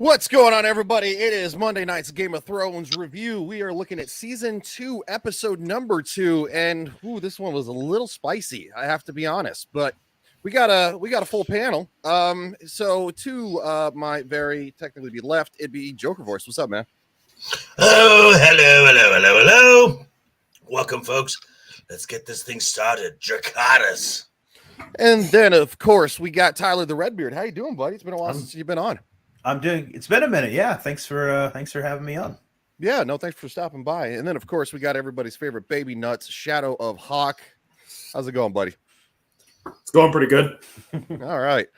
What's going on, everybody? It is Monday night's Game of Thrones review. We are looking at season 2, episode number 2, and this one was a little spicy, I have to be honest. But we got a full panel. So to my very technically be left, it'd be Joker Voice. What's up, man? Oh, hello. Welcome, folks. Let's get this thing started. Jakartas. And then, of course, we got Tyler the Redbeard. How you doing, buddy? It's been a while since you've been on. I'm doing. It's been a minute. Yeah. Thanks for having me on. Yeah. No, thanks for stopping by. And then, of course, we got everybody's favorite baby nuts, Shadow of Hawk. How's it going, buddy? It's going pretty good. All right.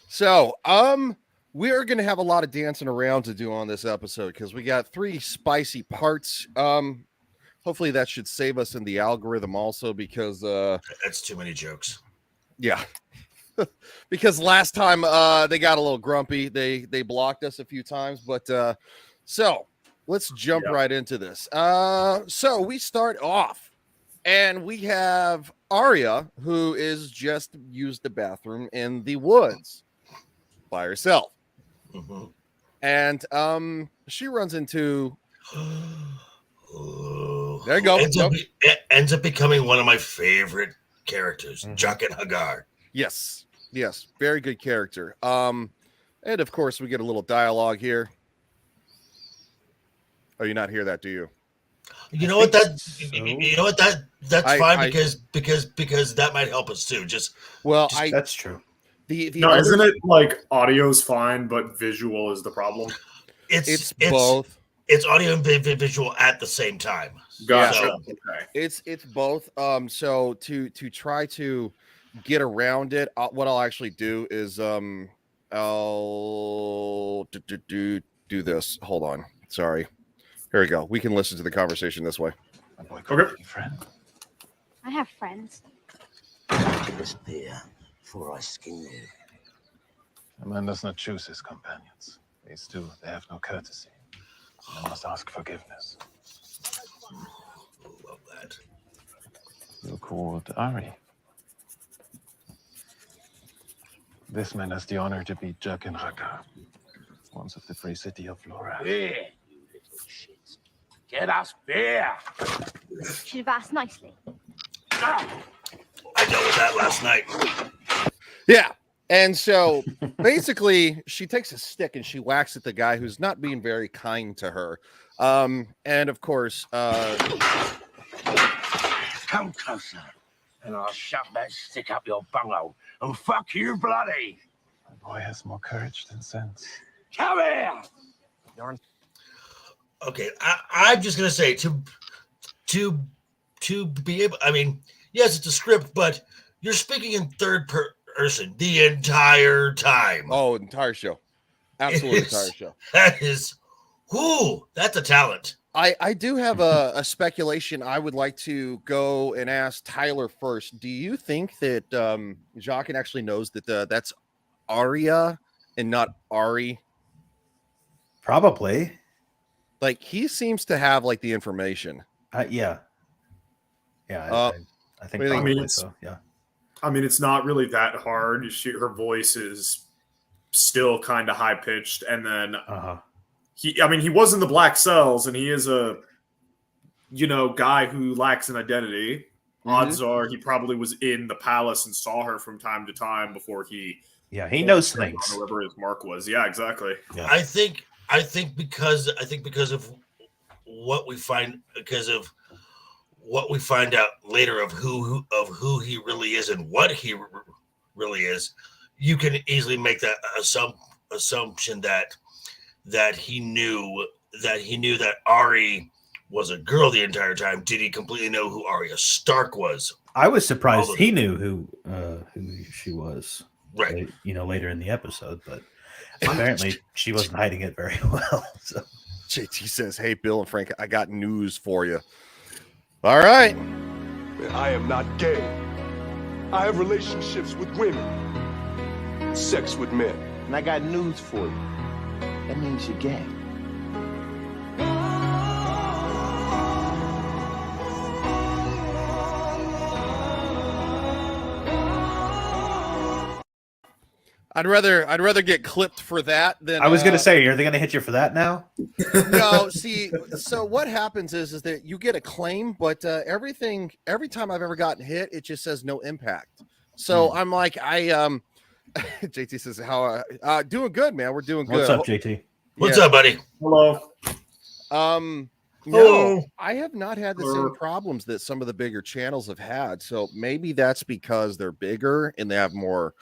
So, we are going to have a lot of dancing around to do on this episode because we got 3 spicy parts. Hopefully that should save us in the algorithm also because that's too many jokes. Yeah. Because last time they got a little grumpy. They blocked us a few times, but so let's jump right into this. So we start off and we have Arya, who is just used the bathroom in the woods by herself. Mm-hmm. And she runs into there you go. Ends up becoming one of my favorite characters, Jaqen H'ghar. Yes, very good character. And of course we get a little dialogue here. Oh, you not hear that, do you? You know what that's fine because that might help us too. That's true. Isn't it like audio's fine, but visual is the problem? It's both. It's audio and visual at the same time. Gotcha. So, okay. It's both. So to try to get around it, what I'll actually do is I'll do this. Hold on. Sorry. Here we go. We can listen to the conversation this way. Okay. I have friends. This beer before I skin you. A man does not choose his companions. These two, they have no courtesy. They must ask forgiveness. love that. You're called Ari. This man has the honor to be Jaqen H'ghar, once of the free city of Laura. Beer, you little shits. Get us beer. Should have asked nicely. I dealt with that last night. Yeah. And so basically she takes a stick and she whacks at the guy who's not being very kind to her. And of course, Come closer, and I'll shove that stick up your bunghole and fuck you bloody. The boy has more courage than sense. Come here. Okay, I'm just gonna say to be able. I mean, yes, it's a script, but you're speaking in third person the entire time. Oh, entire show. Absolutely entire show. That is, that's a talent. I do have a speculation. I would like to go and ask Tyler first. Do you think that Jaqen actually knows that that's Arya and not Ari? Probably. Like he seems to have like the information. Yeah. I think. I mean, so. Yeah. I mean, it's not really that hard. Her voice is still kind of high pitched, and then he was in the Black Cells, and he is a guy who lacks an identity. Odds are he probably was in the palace and saw her from time to time before he. Yeah, he knows things. Whoever his mark was. Yeah, exactly. Yeah. I think because of what we find out later of who he really is and what he really is, you can easily make that assumption that he knew that Ari was a girl the entire time. Did he completely know who Arya Stark was? I was surprised he knew who she was. Right. Later in the episode, but apparently she wasn't hiding it very well. So JT says, "Hey, Bill and Frank, I got news for you." All right. I am not gay. I have relationships with women, sex with men. And I got news for you. That means you're gay. I'd rather get clipped for that than. I was going to say, are they going to hit you for that now? No, see, so what happens is that you get a claim, but every time I've ever gotten hit, it just says no impact. So I'm like, JT says, how doing good, man. We're doing good. What's up, JT? What's up, buddy? Hello. No, I have not had the same problems that some of the bigger channels have had. So maybe that's because they're bigger and they have more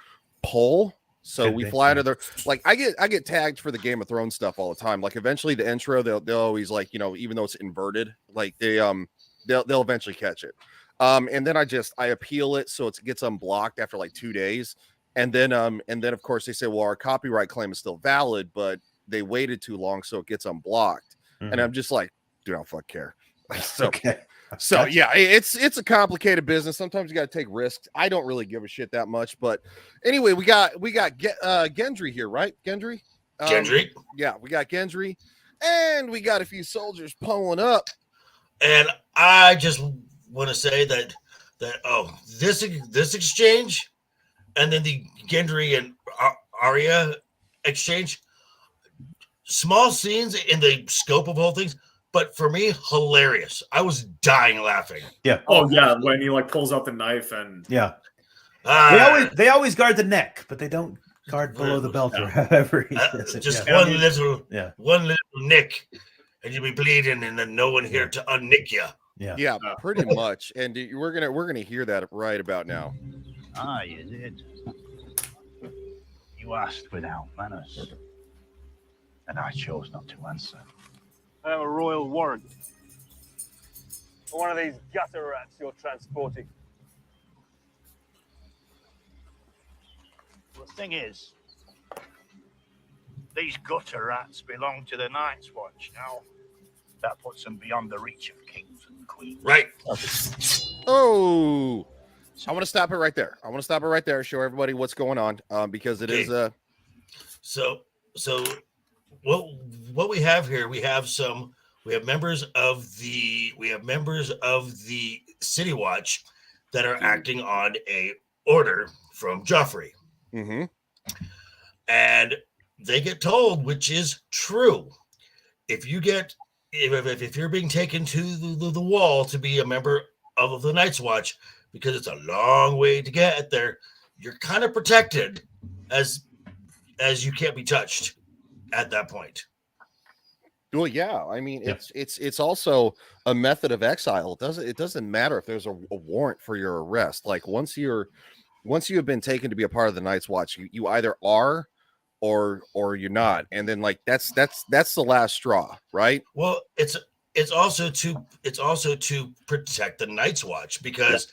pull. So we fly to their, like, I get tagged for the Game of Thrones stuff all the time. Like eventually the intro, they'll always, like, you know, even though it's inverted, like they'll eventually catch it. And then I appeal it so it gets unblocked after like 2 days. And then of course they say, well, our copyright claim is still valid, but they waited too long, so it gets unblocked. And I'm just like, dude, I don't fuck care. So, okay. So yeah, it's a complicated business. Sometimes you got to take risks. I don't really give a shit that much, but anyway, we got Gendry here, right? Gendry. Gendry. Yeah, we got Gendry, and we got a few soldiers pulling up. And I just want to say that this exchange, and then the Gendry and Arya exchange, small scenes in the scope of whole things. But for me, hilarious. I was dying laughing. Yeah. Oh yeah, when he like pulls out the knife and they always guard the neck, but they don't guard below the belt or however he says it. Just one little nick, and you'll be bleeding, and then no one here to unnick you. Yeah, pretty much. And we're gonna hear that right about now. Ah, you did. You asked without manners, and I chose not to answer. I have a royal warrant for one of these gutter rats you're transporting. Well, the thing is, these gutter rats belong to the Night's Watch. Now, that puts them beyond the reach of kings and queens. Right. Oh, I want to stop it right there. Show everybody what's going on, because it is So what we have here, we have members of the City Watch that are acting on a order from Joffrey. Mm-hmm. And they get told, which is true, if you're being taken to the wall to be a member of the Night's Watch, because it's a long way to get there, you're kind of protected as you can't be touched at that point. Well, yeah. I mean, it's also a method of exile. It doesn't matter if there's a warrant for your arrest. Like once you have been taken to be a part of the Night's Watch, you either are or you're not. And then like that's the last straw, right? Well, it's also to protect the Night's Watch because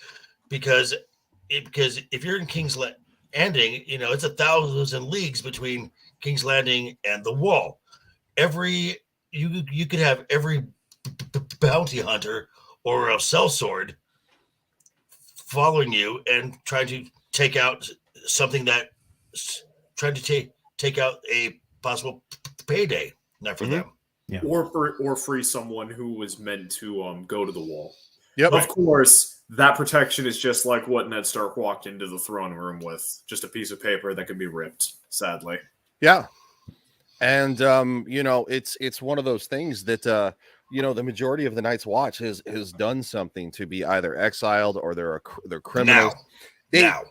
if you're in King's Landing, you know, it's 1,000 leagues between King's Landing and the Wall. You could have every bounty hunter or a sellsword following you and trying to take out something trying to take out a possible payday, not for them. Yeah. Or free someone who was meant to go to the wall. Yep. Of course, that protection is just like what Ned Stark walked into the throne room with, just a piece of paper that could be ripped, sadly. Yeah. And you know, it's one of those things that you know, the majority of the Night's Watch has done something to be either exiled or they're criminals. Now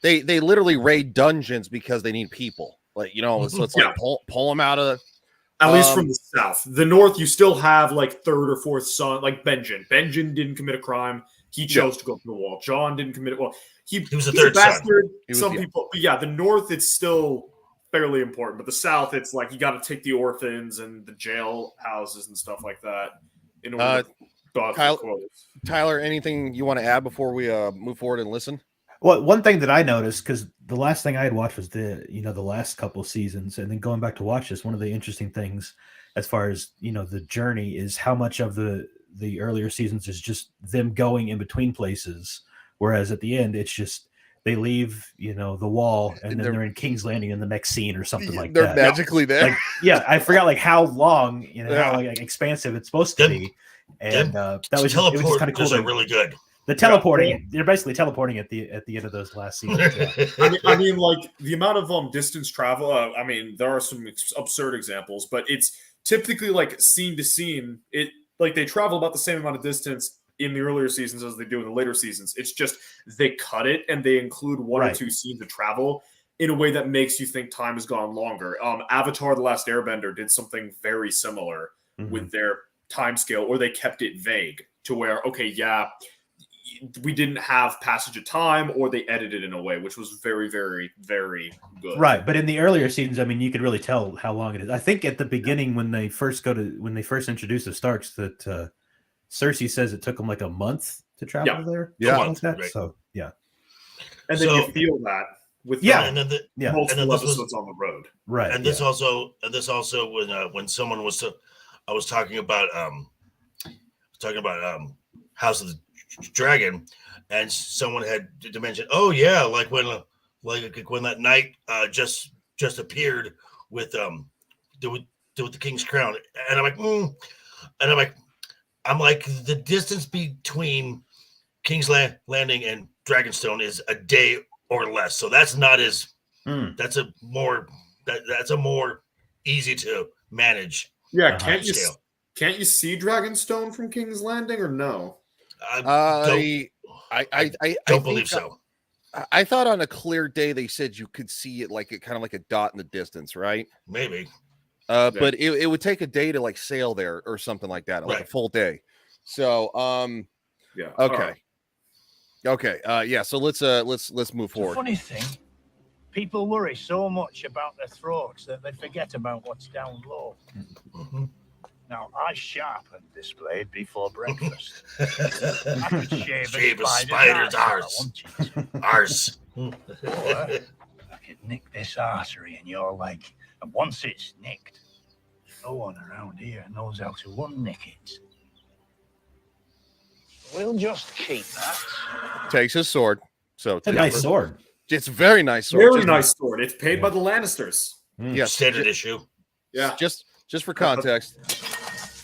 they literally raid dungeons because they need people. Like, you know, so it's like pull them out of at least from the south. The north, you still have like third or fourth son, like Benjen. Benjen didn't commit a crime. He chose to go to the wall. John didn't commit it. Well, he was a third bastard. Some people, but yeah, the north, it's still fairly important. But the south, it's like you got to take the orphans and the jail houses and stuff like that in order to Tyler, anything you want to add before we move forward and listen? Well, one thing that I noticed, because the last thing I had watched was the last couple of seasons, and then going back to watch this, one of the interesting things as far as, you know, the journey is how much of the earlier seasons is just them going in between places, whereas at the end it's just they leave, you know, the wall, and then they're in King's Landing in the next scene or something like that. They're magically there. Like, I forgot like how long, you know, how like expansive it's supposed to be, and that was teleport. It was just kind of cool. Really good. The teleporting, they're basically teleporting at the end of those last seasons. Yeah. I mean, like the amount of distance travel. I mean, there are some absurd examples, but it's typically like scene to scene. It like they travel about the same amount of distance in the earlier seasons as they do in the later seasons. It's just they cut it and they include one or two scenes of travel in a way that makes you think time has gone longer. Avatar: The Last Airbender did something very similar with their time scale, or they kept it vague to where, okay, yeah, we didn't have passage of time, or they edited it in a way which was very, very, very good. Right, but in the earlier seasons, I mean, you could really tell how long it is. I think at the beginning when they first introduce the Starks, that Cersei says it took them like a month to travel there. Yeah, like that. Right. So yeah, and then you feel that with and then multiple this episodes on the road. Right, and this also when someone was I was talking about House of the Dragon, and someone had to mention, oh yeah, like when that knight just appeared with the King's Crown, and I'm like the distance between King's Landing and Dragonstone is a day or less, so that's not as that's a more easy to manage. Yeah, can't you see Dragonstone from King's Landing, or no? I don't believe so. I thought on a clear day they said you could see it like kind of like a dot in the distance, right? Maybe. But it would take a day to like sail there or something like that, like a full day. So yeah. Okay. Okay. Yeah, so let's move forward. The funny thing, people worry so much about their throats that they forget about what's down low. Now, I sharpened this blade before breakfast. I could shave a spider's arse. Or I could nick this artery in your leg. And once it's nicked, no one around here knows how to unnick it. We'll just keep that. Takes his sword. So it's a nice sword. It's a very nice sword. Very nice sword. It's paid by the Lannisters. Yes, standard issue. Yeah. Just for context.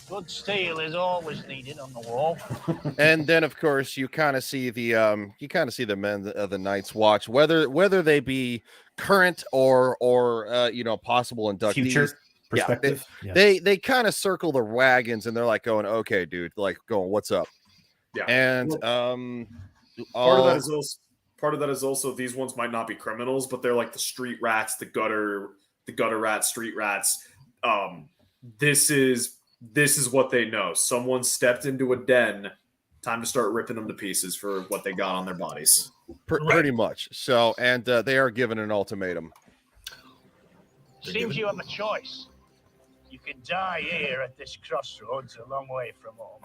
Good steel is always needed on the wall. And then, of course, you kind of see the men of the Night's Watch, whether they be current or possible inductees. Future perspective. They kind of circle the wagons and they're like going, okay, dude, like going, what's up? Yeah. And part of that is also these ones might not be criminals, but they're like the street rats, the gutter rats, street rats. This is what they know. Someone stepped into a den. Time to start ripping them to pieces for what they got on their bodies. Pretty much. So, and they are given an ultimatum. Seems you have a choice. You can die here at this crossroads a long way from home.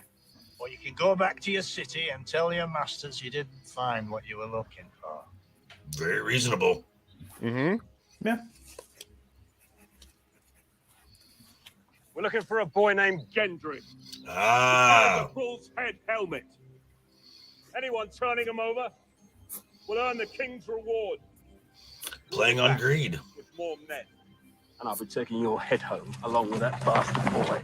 Or you can go back to your city and tell your masters you didn't find what you were looking for. Very reasonable. Mm-hmm. Yeah. We're looking for a boy named Gendry. Ah. The bull's head helmet. Anyone turning him over will earn the king's reward. Playing on greed. With more men. And I'll be taking your head home along with that bastard boy.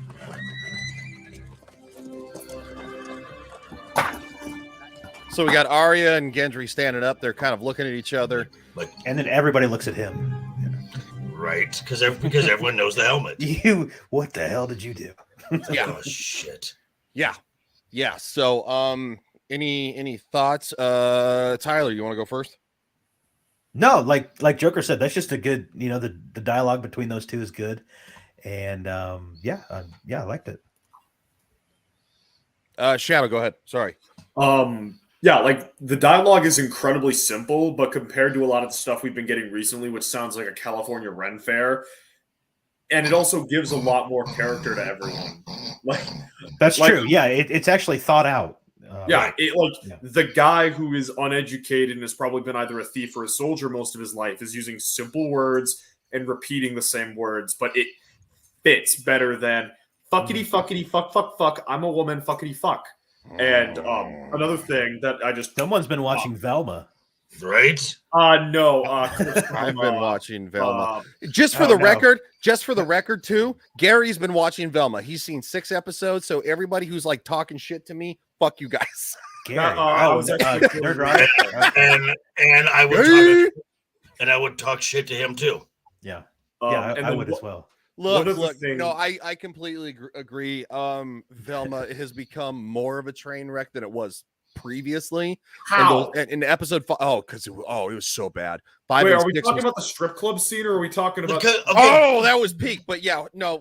So we got Arya and Gendry standing up. They're kind of looking at each other. And then everybody looks at him. Right, because everyone knows the helmet. What the hell did you do? Yeah. Oh shit. Yeah. So any thoughts? Tyler, you want to go first? No, like Joker said, that's just a good, the dialogue between those two is good. And I liked it. Shadow, go ahead. Sorry. Yeah, like the dialogue is incredibly simple, but compared to a lot of the stuff we've been getting recently, which sounds like a California Ren Fair, and it also gives a lot more character to everyone. That's true. Yeah, it's actually thought out. The guy who is uneducated and has probably been either a thief or a soldier most of his life is using simple words and repeating the same words, but it fits better than fuckity fuckity fuck fuck fuck. I'm a woman fuckity fuck. And another thing that someone's been watching Velma, right? No, I've been watching Velma. Just for the record, too. Gary's been watching Velma. He's seen 6 episodes. So everybody who's like talking shit to me, fuck you guys. Gary. I was actually Nerd Rock. and I would talk shit to him too. Yeah, and I then would as well. Look, of the no, things- I completely agree. Velma has become more of a train wreck than it was previously. How? In episode 5, because it was so bad. 5 Wait, and are we 6 talking was- about the strip club scene, or are we talking about? Oh, that was peak. But yeah, no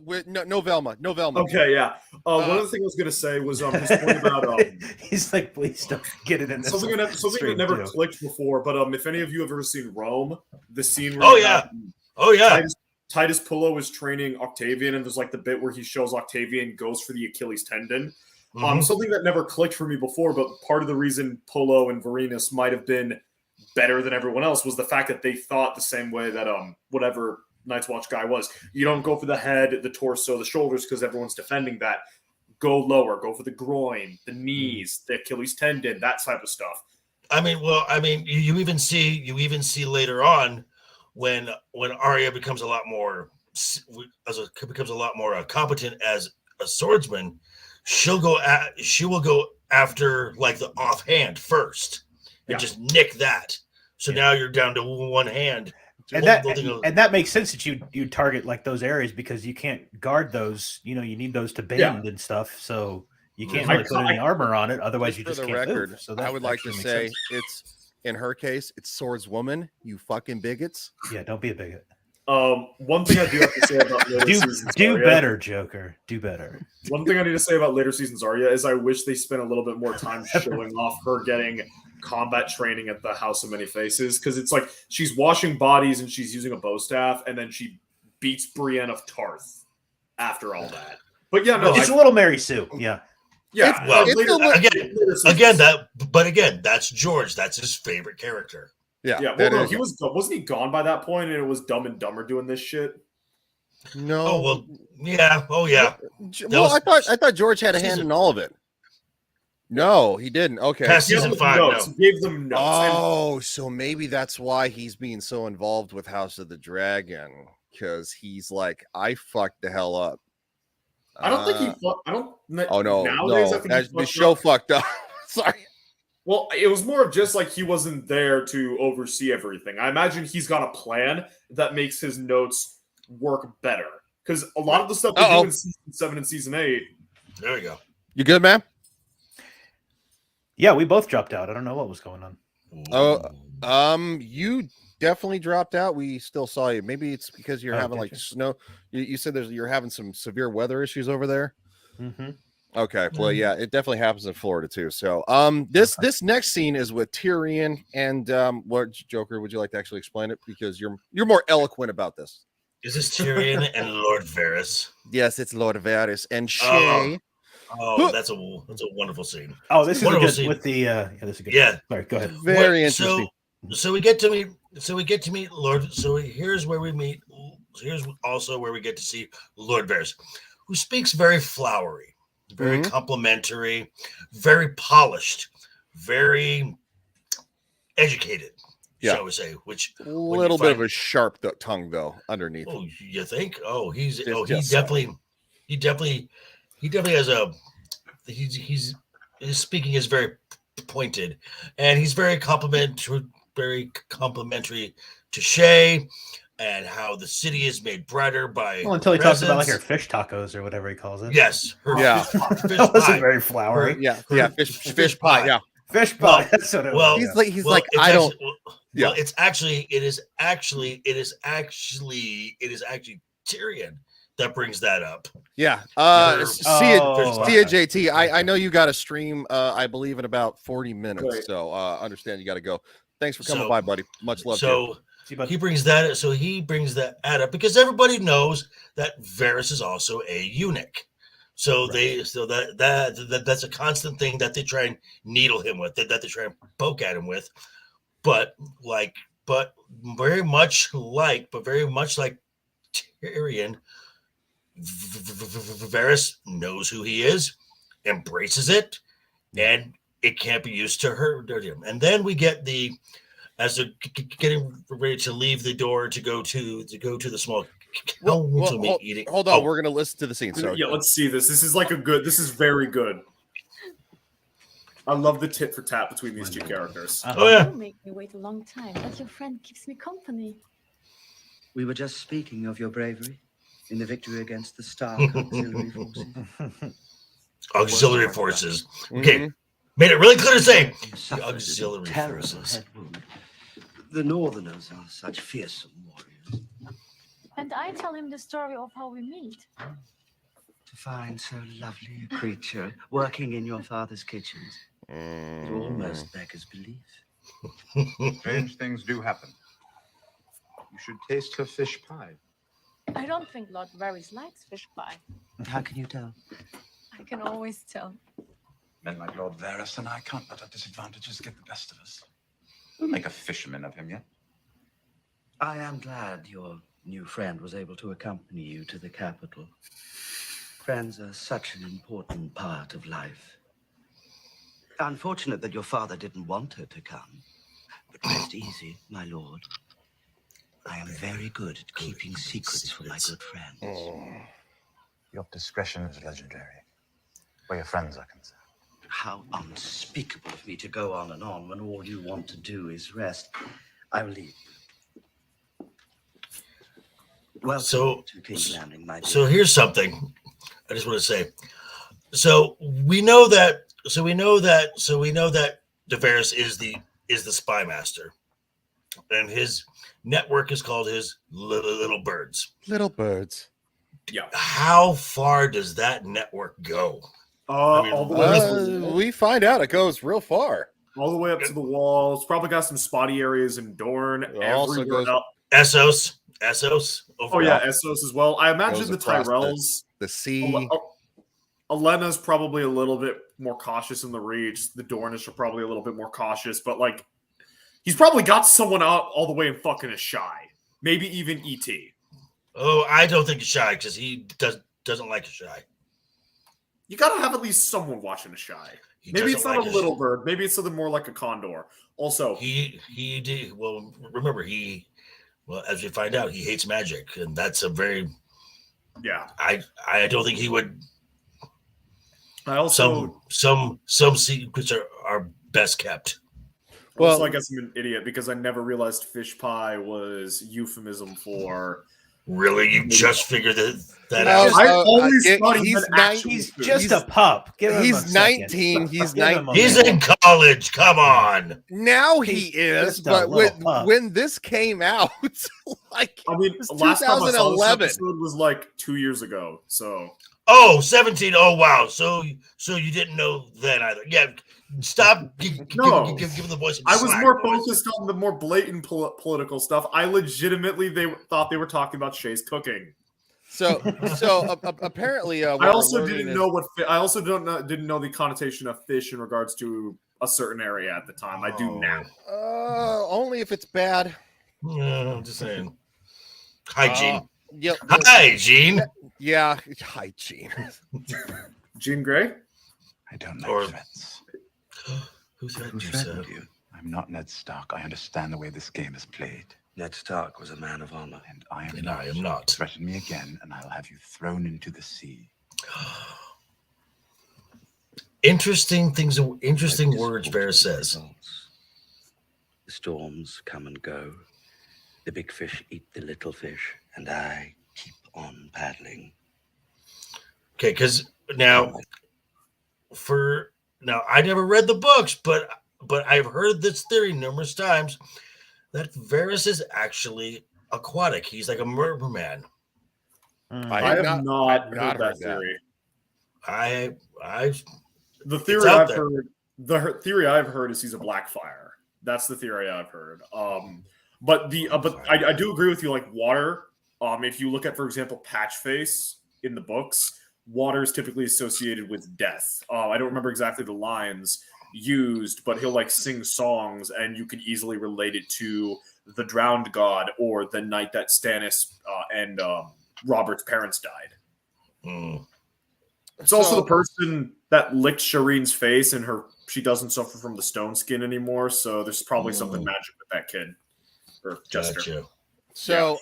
Velma, no Velma. Okay, yeah. One of the things I was gonna say was his point about He's like, please don't get it in this. something that never clicked before. But if any of you have ever seen Rome, the scene where Titus Pullo is training Octavian, and there's like the bit where he shows Octavian goes for the Achilles tendon. Something that never clicked for me before, but part of the reason Pullo and Varinus might have been better than everyone else was the fact that they thought the same way that whatever Night's Watch guy was. You don't go for the head, the torso, the shoulders because everyone's defending that. Go lower, go for the groin, the knees, the Achilles tendon, that type of stuff. You even see later on when Arya becomes a lot more competent as a swordsman. She will go after like the offhand first and just nick that. So now you're down to one hand. And that makes sense that you target like those areas because you can't guard those. You need those to bend and stuff. So you can't really put any armor on it. Otherwise, you just can't move. So I would like to say it's in her case, it's swordswoman. You fucking bigots. Yeah, don't be a bigot. One thing I do have to say about later seasons do Arya, better, Joker. Do better. One thing I need to say about later seasons Arya is I wish they spent a little bit more time showing off her getting combat training at the House of Many Faces, because it's like she's washing bodies and she's using a bow staff, and then she beats Brienne of Tarth after all that. But yeah, no, it's a little Mary Sue. Yeah. Yeah. Again, that's George. That's his favorite character. Yeah. Well, no, wasn't he gone by that point, and it was Dumb and Dumber doing this shit? No. Oh well, yeah. Oh yeah. Well, I thought George had a hand in all of it. No, he didn't. Okay. Past season 5, notes. no. He gave them notes. Oh, so maybe that's why he's being so involved with House of the Dragon, because he's like, I fucked the hell up. I don't think he fucked. I don't. Oh no, nowadays, no, I think the show fucked up. Sorry. Well, it was more of just like he wasn't there to oversee everything. I imagine he's got a plan that makes his notes work better, because a lot of the stuff they do in season 7 and season 8. There we go. You good, man? Yeah, we both dropped out. I don't know what was going on. Oh, you definitely dropped out. We still saw you. Maybe it's because you're having like snow. You said you're having some severe weather issues over there. Mm-hmm. Okay, well, yeah, it definitely happens in Florida too. So, this next scene is with Tyrion and what, Joker? Would you like to actually explain it, because you're more eloquent about this? Is this Tyrion and Lord Varys? Yes, it's Lord Varys and Shay. Oh, that's a wonderful scene. Oh, this is wonderful good scene. With the this is good. Yeah. Sorry, go ahead. Very interesting. So we get to meet Lord. So here's where we meet. Here's also where we get to see Lord Varys, who speaks very flowery, very complimentary, very polished, very educated. Yeah. Shall we say? Which a little bit of a sharp tongue though underneath. Oh, you think? Oh, he Just definitely has a. His speaking is very pointed, and he's very complimentary to Shay, and how the city is made brighter by. Well, until he talks about like her fish tacos or whatever he calls it. Yes, fish wasn't very flowery. Fish pie. Yeah, fish pie. That's what it was. He's like I don't. Well, it is actually Tyrion that brings that up. Yeah. See it, JT. I know you got a stream, I believe, in about 40 minutes. Right. So understand you got to go. Thanks for coming by, buddy. Much love. So he brings that up because everybody knows that Varys is also a eunuch. So that's a constant thing that they try and needle him with, that they try and poke at him with. But very much like Tyrion, Varys knows who he is, embraces it, and it can't be used to hurt him. And then we get as they're getting ready to leave the door to go to the small. Hold on, we're gonna listen to the scene. So yeah, let's see this. This is very good. I love the tit for tat between these two characters. Oh yeah. You make me wait a long time, but your friend keeps me company. We were just speaking of your bravery in the victory against the Stark auxiliary forces. Auxiliary forces. Okay. Made it really clear to say the auxiliary terrible forces. head wound. The Northerners are such fearsome warriors. And I tell him the story of how we meet. To find so lovely a creature working in your father's kitchens, it almost beggars belief. Strange things do happen. You should taste her fish pie. I don't think Lord Varys likes fish pie. How can you tell? I can always tell. Men like Lord Varys and I can't let our disadvantages get the best of us. We'll make a fisherman of him yet. I am glad your new friend was able to accompany you to the capital. Friends are such an important part of life. Unfortunate that your father didn't want her to come. But rest easy, my lord. I am very good at keeping secrets for my good friends. Your discretion is legendary, where your friends are concerned. How unspeakable of me to go on and on when all you want to do is rest. I will leave you. Welcome to King's Landing, my dear. So here's something I just want to say. So we know that Varys is the spy master, and his network is called his Little Birds. Little Birds. Yeah. How far does that network go? All the way up to the we find out it goes real far. All the way up to the walls. Probably got some spotty areas in Dorne. Also goes Essos. Oh yeah, Essos as well. I imagine the Tyrells, the sea. Elena's probably a little bit more cautious in the Reach. The Dornish are probably a little bit more cautious, but like, he's probably got someone out all the way in fucking Ashai. Maybe even ET. Oh, I don't think Ashai because he doesn't like Ashai. You gotta have at least someone watching Ashai. Maybe it's not a little bird. Maybe it's something more like a condor. Also, he did well. Remember, as we find out, he hates magic, and that's a very I don't think he would. I also some secrets are best kept. Well, I guess I'm an idiot because I never realized fish pie was euphemism for. Really, you just figured that out? I always thought he's just a pup. He's 19. He's 19. He's in college. Come on. Now he is, but when this came out, like last time I saw this 2011 episode was like 2 years ago. So 17. Oh wow. So you didn't know that either. Yeah. Stop giving the voice. I was more focused on the more blatant political stuff. I legitimately thought they were talking about Shay's cooking. So apparently, I also didn't know didn't know the connotation of fish in regards to a certain area at the time. I do now. Only if it's bad. I'm just saying. Hygiene. Yep. Hi, Gene. Yeah. Hi, Gene. Jean Grey? I don't like threats. Who threatened you? I'm not Ned Stark. I understand the way this game is played. Ned Stark was a man of honor. And I am I am not. Threaten me again, and I'll have you thrown into the sea. Interesting words Varys says. The storms come and go. The big fish eat the little fish, and I keep on paddling. Okay, because now I never read the books, but I've heard this theory numerous times that Varys is actually aquatic. He's like a merman. I have not heard that theory. The theory I've heard is he's a Blackfire. That's the theory I've heard. But I do agree with you. Like water, if you look at, for example, Patchface in the books, water is typically associated with death. I don't remember exactly the lines used, but he'll like sing songs, and you can easily relate it to the drowned god or the night that Stannis and Robert's parents died. It's also the person that licked Shireen's face, and she doesn't suffer from the stone skin anymore. So there's probably something magic with that kid or Jester. Gotcha. So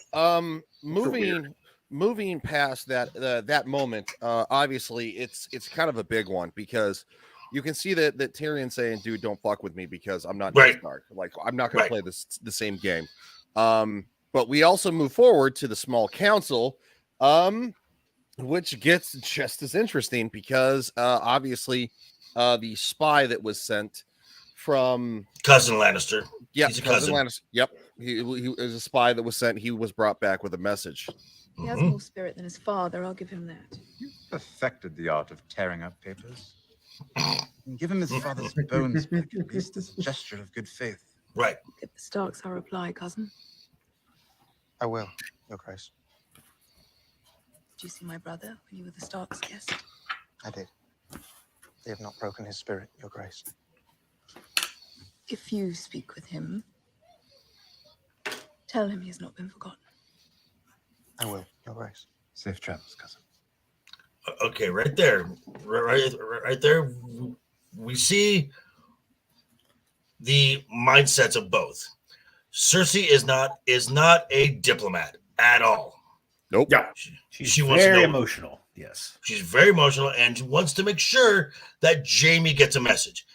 moving past that moment, obviously it's kind of a big one because you can see that Tyrion saying, "Dude, don't fuck with me because I'm not Right. Ned Stark. Like I'm not going to play the same game." But we also move forward to the small council, which gets just as interesting because obviously the spy that was sent from Cousin Lannister. Yeah, He's a cousin cousin. Lannister. Yep, he was a spy that was sent. He was brought back with a message. He has more spirit than his father, I'll give him that. Perfected the art of tearing up papers. And give him his father's bones back, at least as a gesture of good faith. Right. Give the Starks our reply, cousin. I will, Your Grace. Did you see my brother when you were the Starks' guest? I did. They have not broken his spirit, Your Grace. If you speak with him, tell him he has not been forgotten. I will, Your Grace. Safe travels, cousin. Okay, right there, right there, we see the mindsets of both. Cersei is not a diplomat at all. Nope. Yeah, She's very emotional. Yes, she's very emotional and she wants to make sure that Jaime gets a message.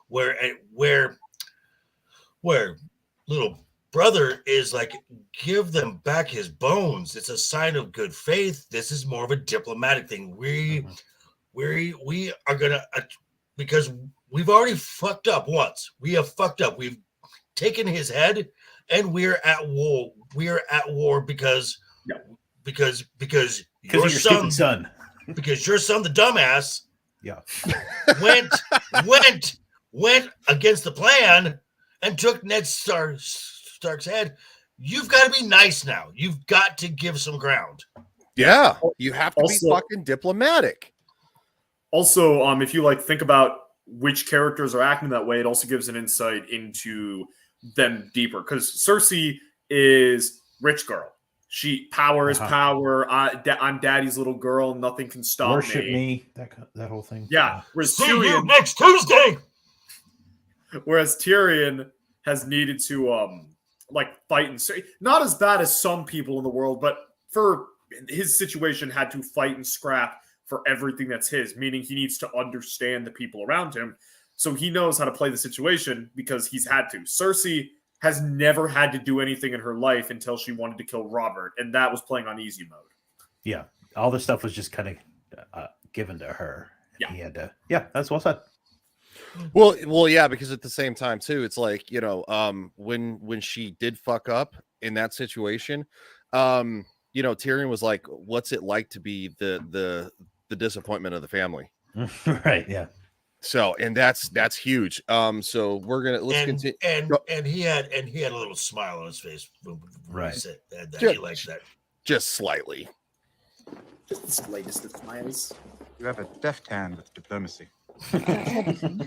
Where little brother is like, give them back his bones. It's a sign of good faith. This is more of a diplomatic thing. We are gonna, because we've already fucked up once. We have fucked up. We've taken his head, and we're at war. We are at war because your son, because your son, the dumbass, went against the plan and took Ned Stark's head. You've got to be nice now. You've got to give some ground. Yeah, you have to be fucking diplomatic. Also, if you think about which characters are acting that way, it also gives an insight into them deeper. Because Cersei is rich girl. Power is power. I'm daddy's little girl. Nothing can stop Worship me. That whole thing. Yeah. Whereas See Tyrion, you next Tuesday. Whereas Tyrion has needed to fight and say, not as bad as some people in the world, but for his situation had to fight and scrap for everything that's his, meaning he needs to understand the people around him. So he knows how to play the situation because he's had to. Cersei has never had to do anything in her life until she wanted to kill Robert, and that was playing on easy mode. Yeah, all this stuff was just kind of given to her. Yeah, he had to. Yeah, that's well said. Well, yeah, because at the same time too, it's like, when she did fuck up in that situation, Tyrion was like, "What's it like to be the disappointment of the family?" Right. Yeah. So, and that's huge. So let's continue. And he had a little smile on his face. Right. He said that he liked that. Just slightly. Just the slightest of smiles. You have a deft hand with diplomacy. A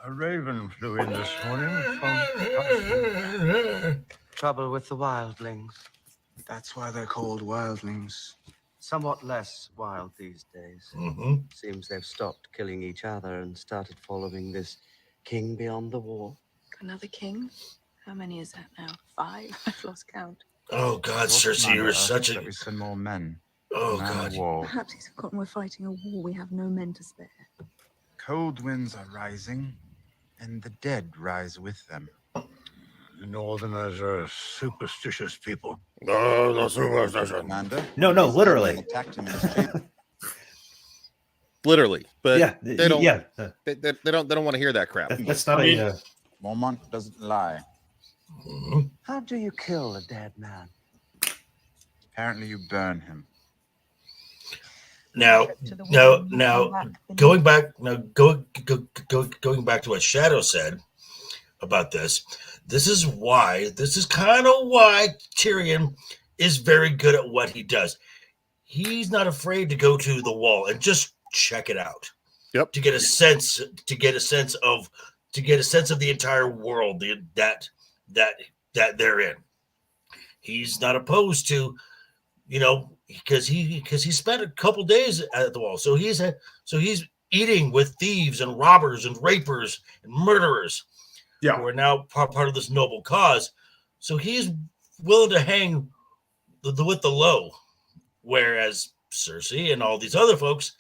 raven flew in this morning from Trouble with the wildlings. That's why they're called wildlings. Somewhat less wild these days. Seems they've stopped killing each other and started following this king beyond the wall. Another king? How many is that now? 5? I've lost count. Oh God, Cersei, you're such a. We send more men. Oh God. Perhaps he's forgotten we're fighting a war. We have no men to spare. Cold winds are rising, and the dead rise with them. The Northerners are superstitious people. The superstition. Commander, No, literally. attacked him in his chamber. Literally, but Yeah, they don't. yeah. They don't want to hear that crap. That's not a. Mormont doesn't lie. How do you kill a dead man? Apparently, you burn him. Now, going back to what Shadow said about this. This is kind of why Tyrion is very good at what he does. He's not afraid to go to the wall and just check it out. Yep. To get a sense of the entire world that they're in. He's not opposed to, because he spent a couple days at the wall. So he's eating with thieves and robbers and rapers and murderers. Yeah, who are now part of this noble cause. So he's willing to hang with the low, whereas Cersei and all these other folks,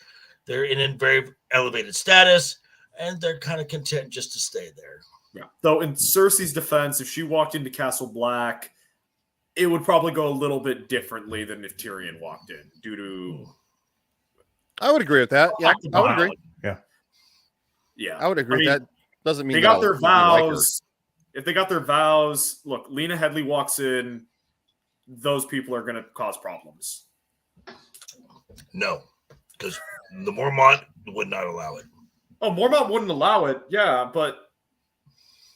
they're in a very elevated status, and they're kind of content just to stay there. Yeah. Though in Cersei's defense, if she walked into Castle Black, it would probably go a little bit differently than if Tyrion walked in, due to. I would agree with that. Yeah, I would agree. Yeah, I would agree with that. Doesn't mean they that got I'll their really like her. vows. If they got their vows, look, Lena Headey walks in, those people are going to cause problems. No, because the Mormont would not allow it. Oh, Mormont wouldn't allow it. Yeah, but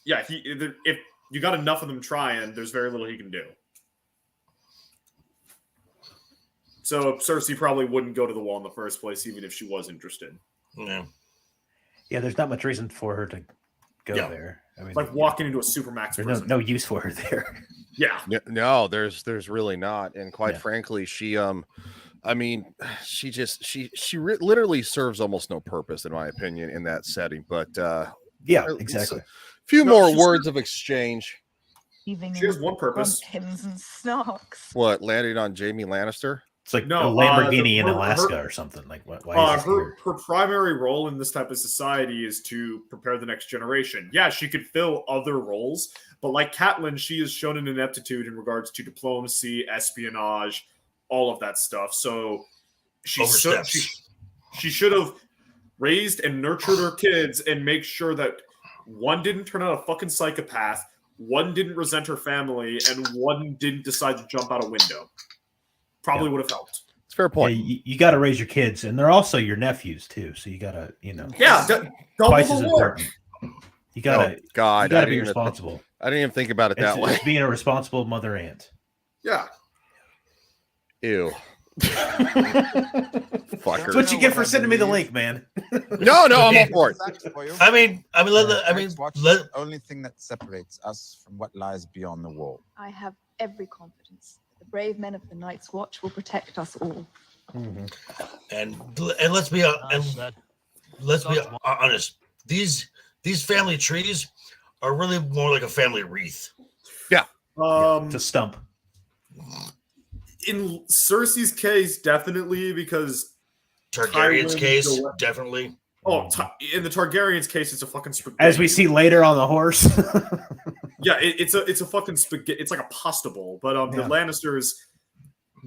yeah, if you got enough of them trying, there's very little he can do. So Cersei probably wouldn't go to the wall in the first place, even if she was interested. Yeah. Yeah, there's not much reason for her to go there. I mean, It's like walking into a supermax there's prison. No use for her there. Yeah. No, there's really not. And quite frankly, she I mean, she literally serves almost no purpose, in my opinion, in that setting. But yeah, exactly. A few more words of exchange. She has one purpose. Pumpkins and snarks. What, landing on Jaime Lannister? It's like a Lamborghini in Alaska or something. Like what? Why is this here? Her primary role in this type of society is to prepare the next generation. Yeah, she could fill other roles, but like Catelyn, she has shown an ineptitude in regards to diplomacy, espionage, all of that stuff. So she should have raised and nurtured her kids and make sure that one didn't turn out a fucking psychopath, one didn't resent her family, and one didn't decide to jump out a window. Probably would have helped. It's a fair point. Yeah, you got to raise your kids, and they're also your nephews too. So you got to, Yeah, twice as important. You got to be responsible. I didn't even think about it that way. It's being a responsible mother aunt. Yeah. Ew. Fucker. That's what you get for sending me the link, man. No, I'm all for it. I mean, the only thing that separates us from what lies beyond the wall. I have every confidence. The brave men of the Night's Watch will protect us all. Mm-hmm. And let's be honest. These family trees are really more like a family wreath. Yeah. It's a stump. In Cersei's case, definitely, because Targaryen's case, definitely. Oh, in the Targaryen's case, it's a fucking spaghetti. As we see later on the horse. Yeah, it's a fucking spaghetti. It's like a pasta bowl. But the Lannisters,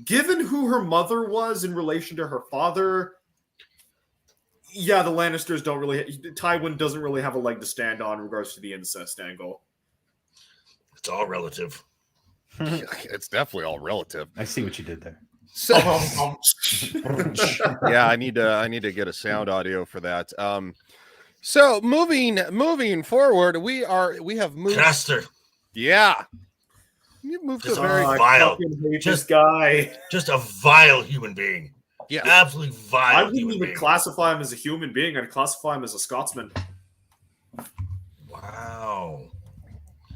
given who her mother was in relation to her father, yeah, the Lannisters don't really. Tywin doesn't really have a leg to stand on in regards to the incest angle. It's all relative. It's definitely all relative. I see what you did there. So, yeah, I need to get a sound audio for that. So moving forward, we have moved. Caster. Yeah, you moved to a very vile, just guy, just a vile human being. Yeah, absolutely vile. I wouldn't even classify him as a human being. I'd classify him as a Scotsman. Wow.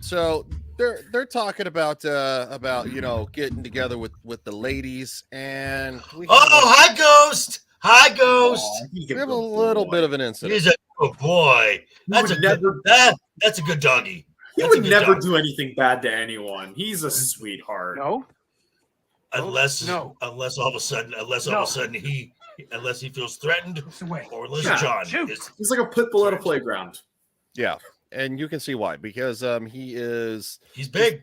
So they're talking about getting together with the ladies, and hi Ghost. Hi, Ghost. We have a little bit of an incident. He's a good boy. That's a good doggy. He would never do anything bad to anyone. He's a sweetheart. No. Unless all of a sudden he feels threatened, or unless John is. He's like a pit bull at a playground. Yeah, and you can see why, because he's big.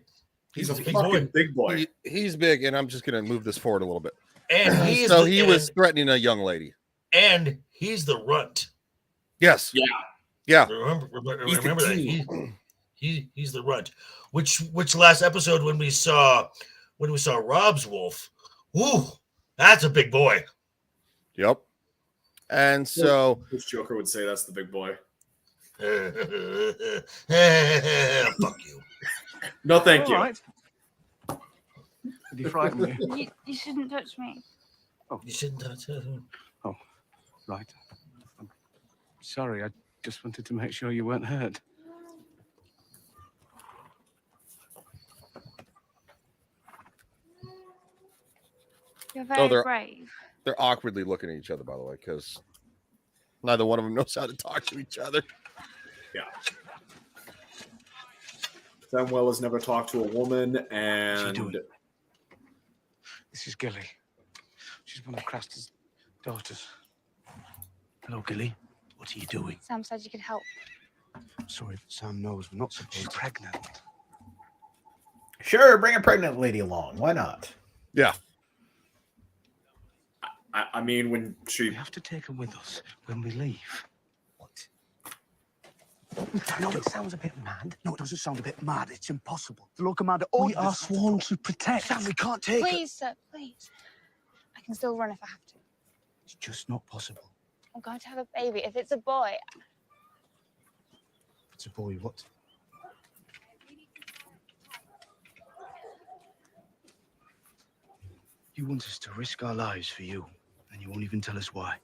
He's a fucking big boy. He's big, and I'm just gonna move this forward a little bit. And he was threatening a young lady. And he's the runt. Yes. Yeah. Remember that. He's the runt. Which last episode when we saw Rob's wolf, ooh, that's a big boy. Yep. And so which Joker would say that's the big boy. Fuck you. No, thank you. Right. Did you frighten me? You shouldn't touch me. Oh, you shouldn't touch her. Oh, right. I'm sorry. I just wanted to make sure you weren't hurt. You're very brave. They're awkwardly looking at each other, by the way, because neither one of them knows how to talk to each other. Yeah. Samuel has never talked to a woman, and this is Gilly. She's one of Craster's daughters. Hello, Gilly. What are you doing? Sam said you could help. I'm sorry, but Sam knows we're not supposed to. She's pregnant. Sure, bring a pregnant lady along. Why not? Yeah. I mean, when she... We have to take her with us when we leave. What? No, it sounds a bit mad. No, it doesn't sound a bit mad. It's impossible. The Lord Commander ordered us. We are sworn to protect. Sam, we can't take her. Please, sir, please. I can still run if I have to. It's just not possible. I'm going to have a baby. If it's a boy, It's a boy, what? You want us to risk our lives for you, and you won't even tell us why.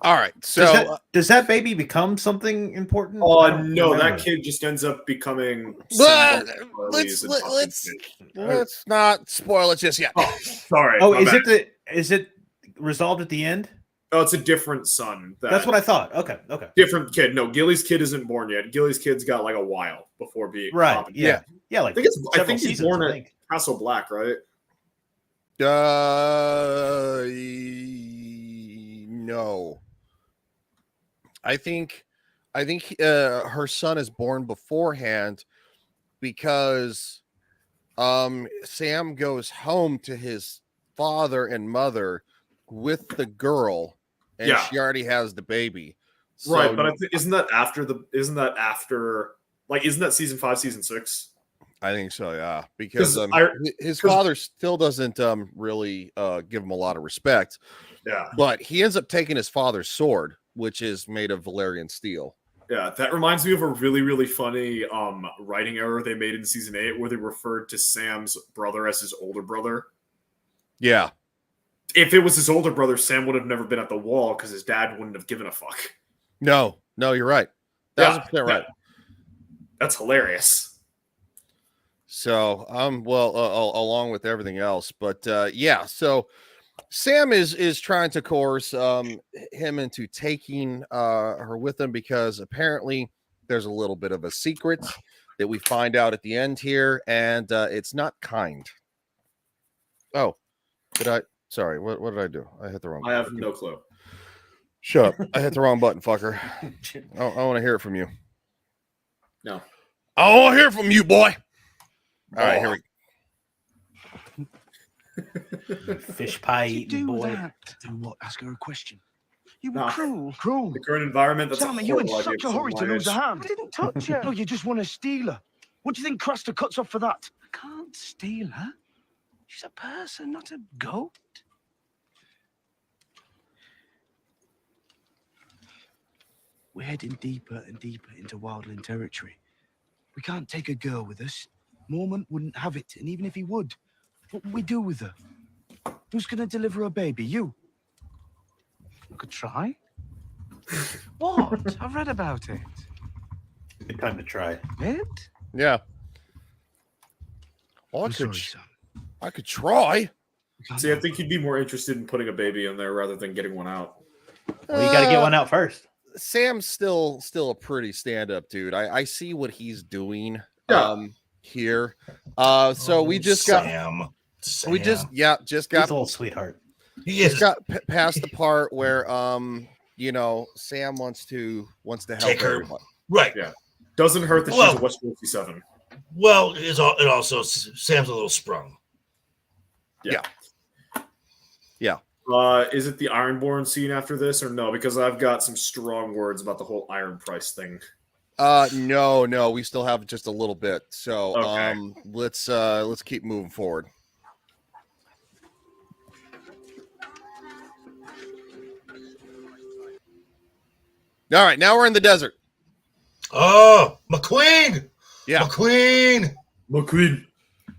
All right. So does that baby become something important? Oh no, that kid just ends up becoming. Let's not spoil it just yet. Oh, sorry. Oh, is it resolved at the end? Oh, it's a different son. That's what I thought. Okay. Different kid. No, Gilly's kid isn't born yet. Gilly's kid's got like a while before being right. Yeah. Like I think he's born at Castle Black, right? No. I think her son is born beforehand because Sam goes home to his father and mother with the girl, and she already has the baby. So, right, but isn't that season 5, season 6? I think so, yeah. Because his father still doesn't really give him a lot of respect. Yeah. But he ends up taking his father's sword, which is made of Valyrian steel. Yeah, that reminds me of a really, really funny writing error they made in season 8 where they referred to Sam's brother as his older brother. Yeah. If it was his older brother, Sam would have never been at the wall because his dad wouldn't have given a fuck. No, you're right. 1,000% right. That's hilarious. So, along with everything else, but so Sam is trying to coerce him into taking her with him because apparently there's a little bit of a secret that we find out at the end here, and it's not kind. Oh, sorry, what did I do? I hit the wrong button. I have no clue. Shut up. I hit the wrong button, fucker. I want to hear it from you. No. I want to hear from you, boy. All right, here we go. Fish pie eating boy. Then what? Ask her a question. You Nah. were cruel. The current environment, that's Sammy, a you're in horrible idea such a for hurry to someone lose a my age. hand. I didn't touch her. No, you just want to steal her. What do you think Craster cuts off for that? I can't steal her. She's a person, not a goat. We're heading deeper and deeper into wildland territory. We can't take a girl with us. Mormont wouldn't have it, and even if he would, what would we do with her? Who's going to deliver a baby? You? I could try. What? I've read about it. Good time to try. It? Yeah. Well, I could try. See, I think you'd be more interested in putting a baby in there rather than getting one out. Well, you got to get one out first. Sam's still a pretty stand-up dude. I see what he's doing here. So we just got we just got He's a little sweetheart. He just got past the part where Sam wants to help Take her. everybody. Right. Yeah. Doesn't hurt that she's a West 57. Well, it also Sam's a little sprung. Yeah. Is it the Ironborn scene after this or no? Because I've got some strong words about the whole Iron Price thing. No, we still have just a little bit. So Okay. let's keep moving forward. All right, now we're in the desert. Oh, McQueen! Yeah. McQueen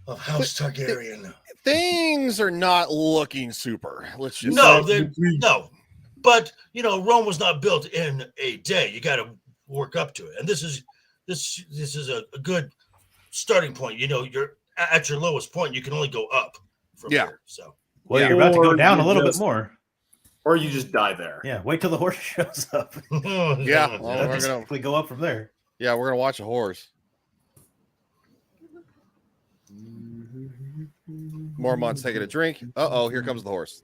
of House Targaryen. Things are not looking super. Let's just no. But Rome was not built in a day. You got to work up to it, and this is a good starting point. You're at your lowest point. You can only go up from here. So you're about to go down a little bit more, or you just die there. Yeah, wait till the horse shows up. Yeah, well, we go up from there. Yeah, we're gonna watch a horse. Mormont's taking a drink. Uh-oh, here comes the horse.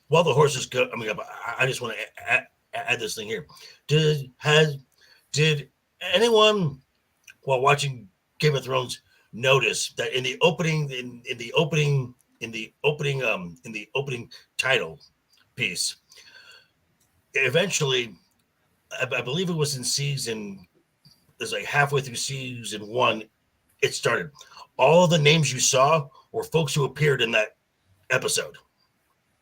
While the horses go, I just want to add this thing here. Did anyone while watching Game of Thrones notice that in the opening title piece, eventually, I believe it was in season, it's like halfway through season 1, it started. All the names you saw were folks who appeared in that episode.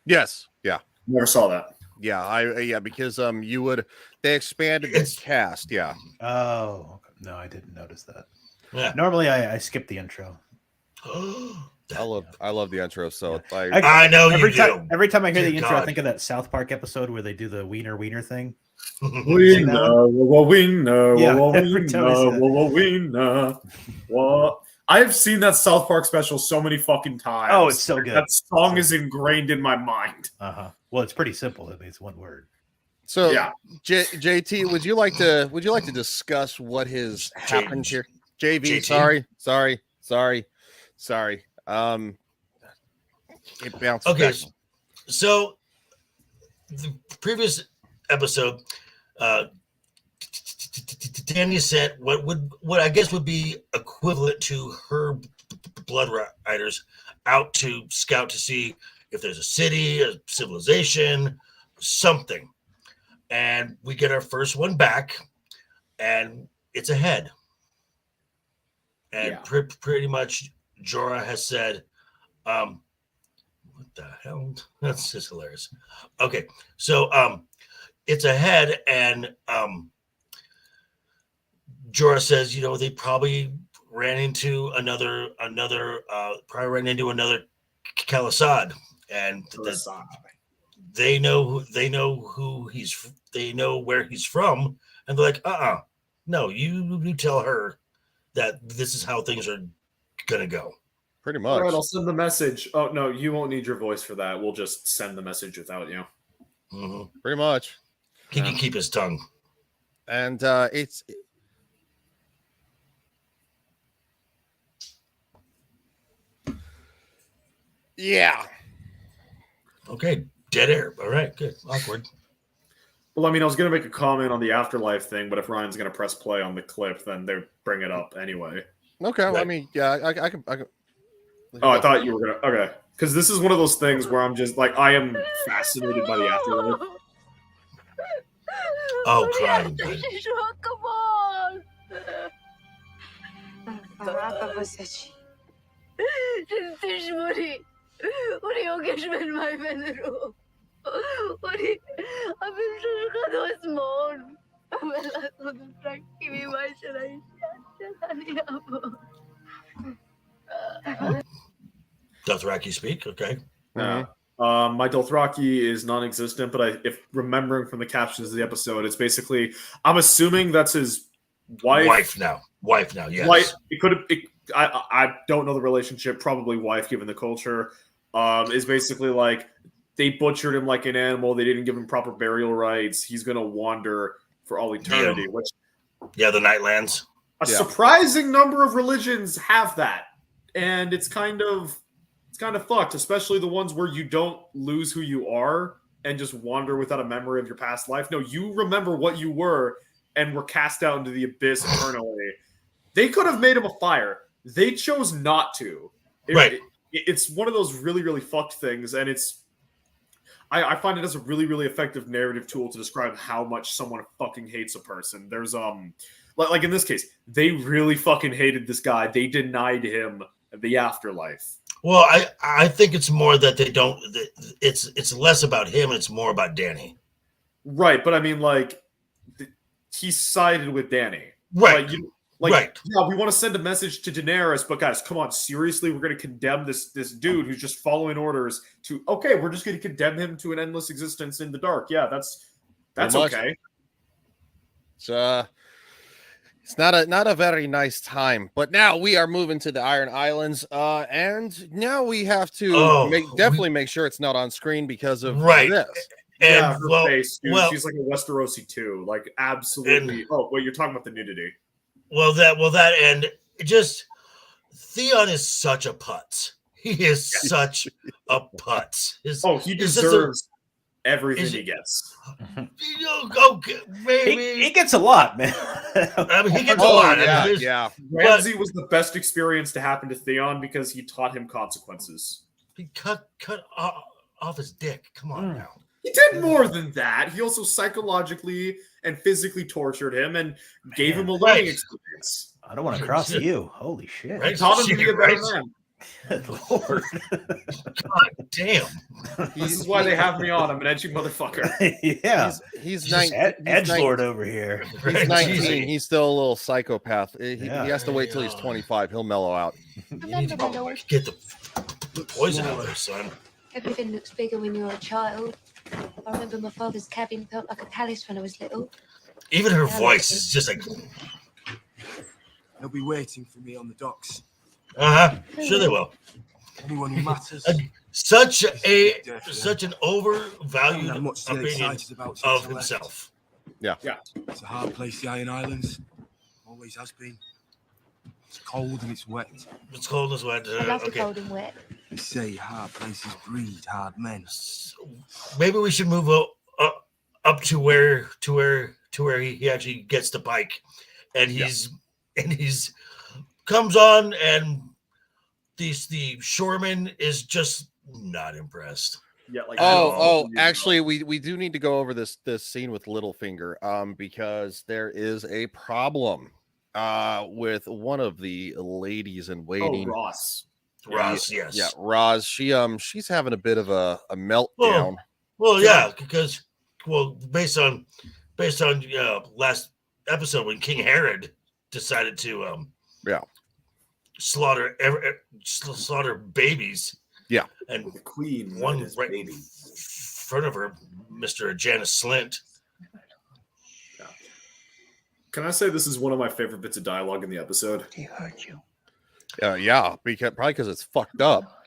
Yes. Yeah. Never saw that. Yeah. Because they expanded the cast. Yeah. Oh no, I didn't notice that. Yeah. Normally I skip the intro. I love the intro. So I know every you time, do. Every time I hear Dear the intro, God. I think of that South Park episode where they do the wiener thing. We know, Yeah, what every time I see that. we know. What? I've seen that South Park special so many fucking times. Oh, it's so good. That song is ingrained in my mind. Well, it's pretty simple. I mean, it's one word. So Yeah. JT, would you like to discuss what has happened here? JV, JT? sorry. It bounced Okay, back. so the previous episode, Danny sent what I guess would be equivalent to her blood riders out to scout to see if there's a city, a civilization, something. And we get our first one back, and it's a head. And pretty much Jorah has said, what the hell? That's just hilarious. Okay, so it's a head, and Jorah says, they probably ran into another Khalasad, and they know where he's from, and they're like, no, you tell her that this is how things are gonna go. Pretty much. All right, I'll send the message. Oh no, you won't need your voice for that. We'll just send the message without you. Mm-hmm. Pretty much. He can keep his tongue. And it's yeah. Okay, dead air. All right, good. Awkward. Well, I mean, I was going to make a comment on the afterlife thing, but if Ryan's going to press play on the clip, then they bring it up anyway. Okay, well, I mean, yeah, I can. Oh, I thought you were going to. Okay. Because this is one of those things where I'm just like, I am fascinated by the afterlife. Oh, crying. Come on! Dothraki speak, okay. Yeah. My Dothraki is non-existent, but if remembering from the captions of the episode, it's basically, I'm assuming that's his wife. Wife now, yes. Wife. It could have. I don't know the relationship. Probably wife, given the culture. Is basically like they butchered him like an animal. They didn't give him proper burial rights. He's gonna wander for all eternity. Which, the Nightlands. A surprising number of religions have that, and it's kind of fucked, especially the ones where you don't lose who you are and just wander without a memory of your past life. No, you remember what you were and were cast out into the abyss eternally. They could have made him a fire. They chose not to. It's one of those really, really fucked things, and I find it as a really, really effective narrative tool to describe how much someone fucking hates a person. There's like in this case, they really fucking hated this guy. They denied him the afterlife. Well, I think it's more that they don't. It's less about him. It's more about Danny. Right, but I mean, like, he sided with Danny. Right. Right. Yeah, we want to send a message to Daenerys, but guys, come on, seriously, we're going to condemn this dude who's just following orders to. Okay, we're just going to condemn him to an endless existence in the dark. Yeah, that's okay. So, It's not a very nice time. But now we are moving to the Iron Islands, and now we have to make sure it's not on screen because of this. Yeah, her face, dude. She's like a Westerosi too. Like absolutely. Oh, wait, you're talking about the nudity. Well, that and just Theon is such a putz. He is such a putz. He deserves everything he gets. Okay, maybe he gets a lot, man. I mean, he gets a lot. Yeah. Ramsay was the best experience to happen to Theon because he taught him consequences. He cut off his dick. Come on now. He did more than that. He also psychologically and physically tortured him and gave him a learning experience. I don't want to cross you. Holy shit. He taught him to be a better man. Lord. God damn. This is why they have me on. I'm an edgy motherfucker. Yeah. He's edgelord over here. He's 19. He's still a little psychopath. He has to wait till he's 25. He'll mellow out. You need to get the poison out of there, son. Everything looks bigger when you're a child. I remember my father's cabin felt like a palace when I was little. Even her voice is just like. They'll be waiting for me on the docks. Sure they will. Anyone who matters. Such an overvalued opinion of himself. Yeah. It's a hard place, the Iron Islands. Always has been. It's cold and it's wet. It's cold and it's wet. I love the cold and wet. They say hard places breed hard men. Maybe we should move up to where he actually gets the bike, and he's comes on, and the shoreman is just not impressed. Yeah, like actually, we do need to go over this scene with Littlefinger, because there is a problem with one of the ladies in waiting. Ross, yes. Yeah, Roz. She's having a bit of a meltdown. Well, yeah, because based on last episode when King Herod decided to slaughter babies. Yeah, and the queen one right in front of her, Mr. Janice Slint. Can I say this is one of my favorite bits of dialogue in the episode? He hurt you. Yeah, because it's fucked up.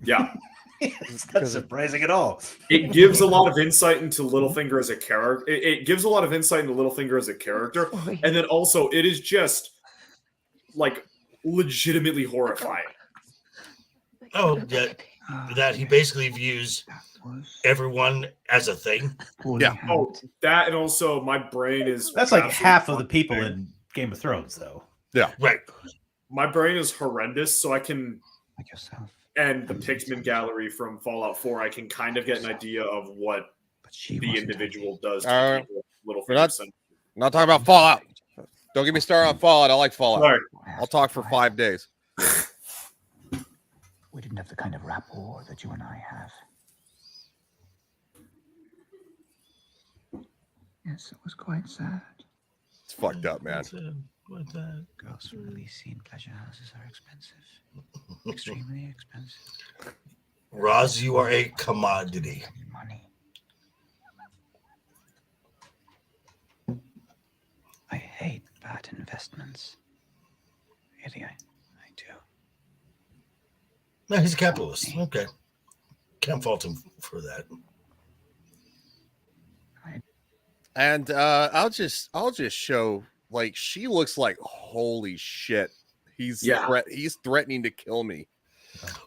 Yeah. It's not surprising at all. It gives a lot of insight into Littlefinger as a character. It gives a lot of insight into Littlefinger as a character. And then also, it is just, like, legitimately horrifying. Oh, yeah. That he basically views everyone as a thing. Yeah. Oh, that and also my brain is... That's like half of the people in Game of Thrones, though. Yeah. Right. My brain is horrendous, so I can... Like yourself. And the Pigsman Gallery from Fallout 4, I can kind of get an idea of what the individual does to Littlefinger. Not talking about Fallout. Don't get me started on Fallout. I like Fallout. Sorry. I'll talk for 5 days. We didn't have the kind of rapport that you and I have. Yes, it was quite sad. It's fucked up, man. What's that? Girls from the least seen pleasure houses are expensive. Extremely expensive. Roz, you are a commodity. Money. I hate bad investments. Really, I do. No, he's a capitalist. Okay. Can't fault him for that. And I'll just show, like, she looks like holy shit. He's threatening to kill me.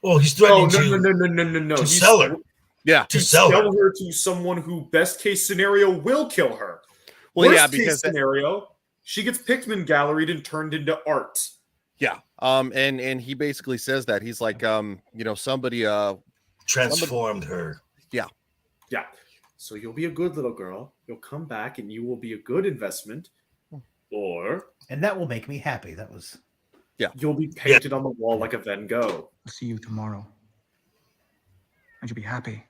Oh, he's threatening no. To sell her. Yeah, to sell her to someone who, best case scenario, will kill her. Well, Worst case scenario, she gets Pigsman Galleried and turned into art. Yeah. And he basically says that he's like, somebody transformed her. Yeah. Yeah. So you'll be a good little girl. You'll come back and you will be a good investment. And that will make me happy. That was... Yeah. You'll be painted on the wall like a Van Gogh. I'll see you tomorrow. And you'll be happy.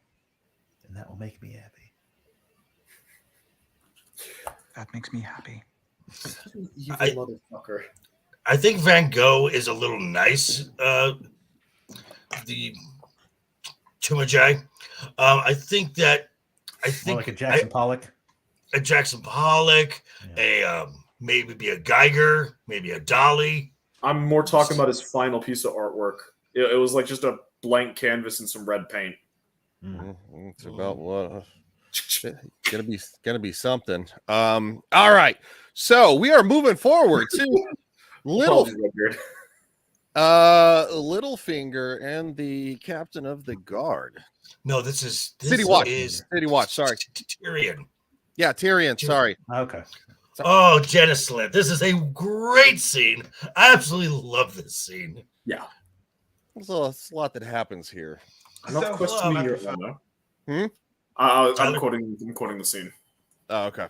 And that will make me happy. That makes me happy. Motherfucker. I think Van Gogh is a little nice. The Tumajai. I think more like a Jackson Pollock. A Jackson Pollock, a maybe a Geiger, maybe a Dolly. I'm more talking about his final piece of artwork. It was like just a blank canvas and some red paint. It's about what gonna be something. All right, so we are moving forward to Littlefinger and the captain of the guard. No, this is City Watch. Sorry, Tyrion. Yeah, Tyrion. Sorry. Okay. Oh, Geneslint. This is a great scene. I absolutely love this scene. Yeah. There's a lot that happens here. Enough question me your honor. Hmm? I'm quoting the scene. Oh, okay.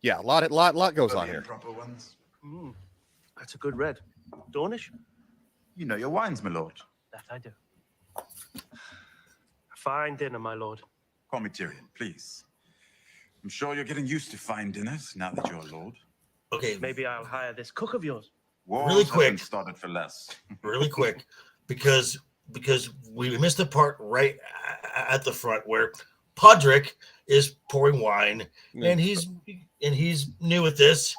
Yeah, a lot goes on here. Proper ones. That's a good red. Dornish? You know your wines, my lord. That I do. A fine dinner, my lord. Call me Tyrion, please. I'm sure you're getting used to fine dinners now that you're a lord. Okay. Maybe I'll hire this cook of yours. Wars Really quick. haven't started for less. Really quick, because we missed the part right at the front where Podrick is pouring wine, and he's new at this,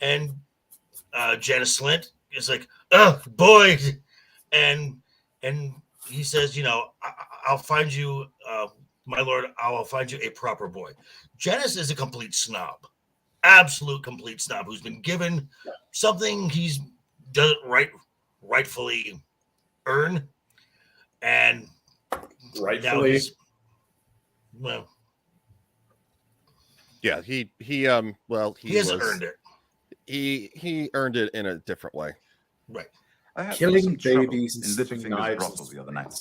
and Geneslint is like, oh boy, and he says, I'll find you, my lord, I'll find you a proper boy. Janis is a complete snob, absolute complete snob, who's been given something he's doesn't rightfully earn, and rightfully, yeah, he hasn't earned it. He earned it in a different way, right? Killing babies and in slipping Littlefinger's knives brothel the other night.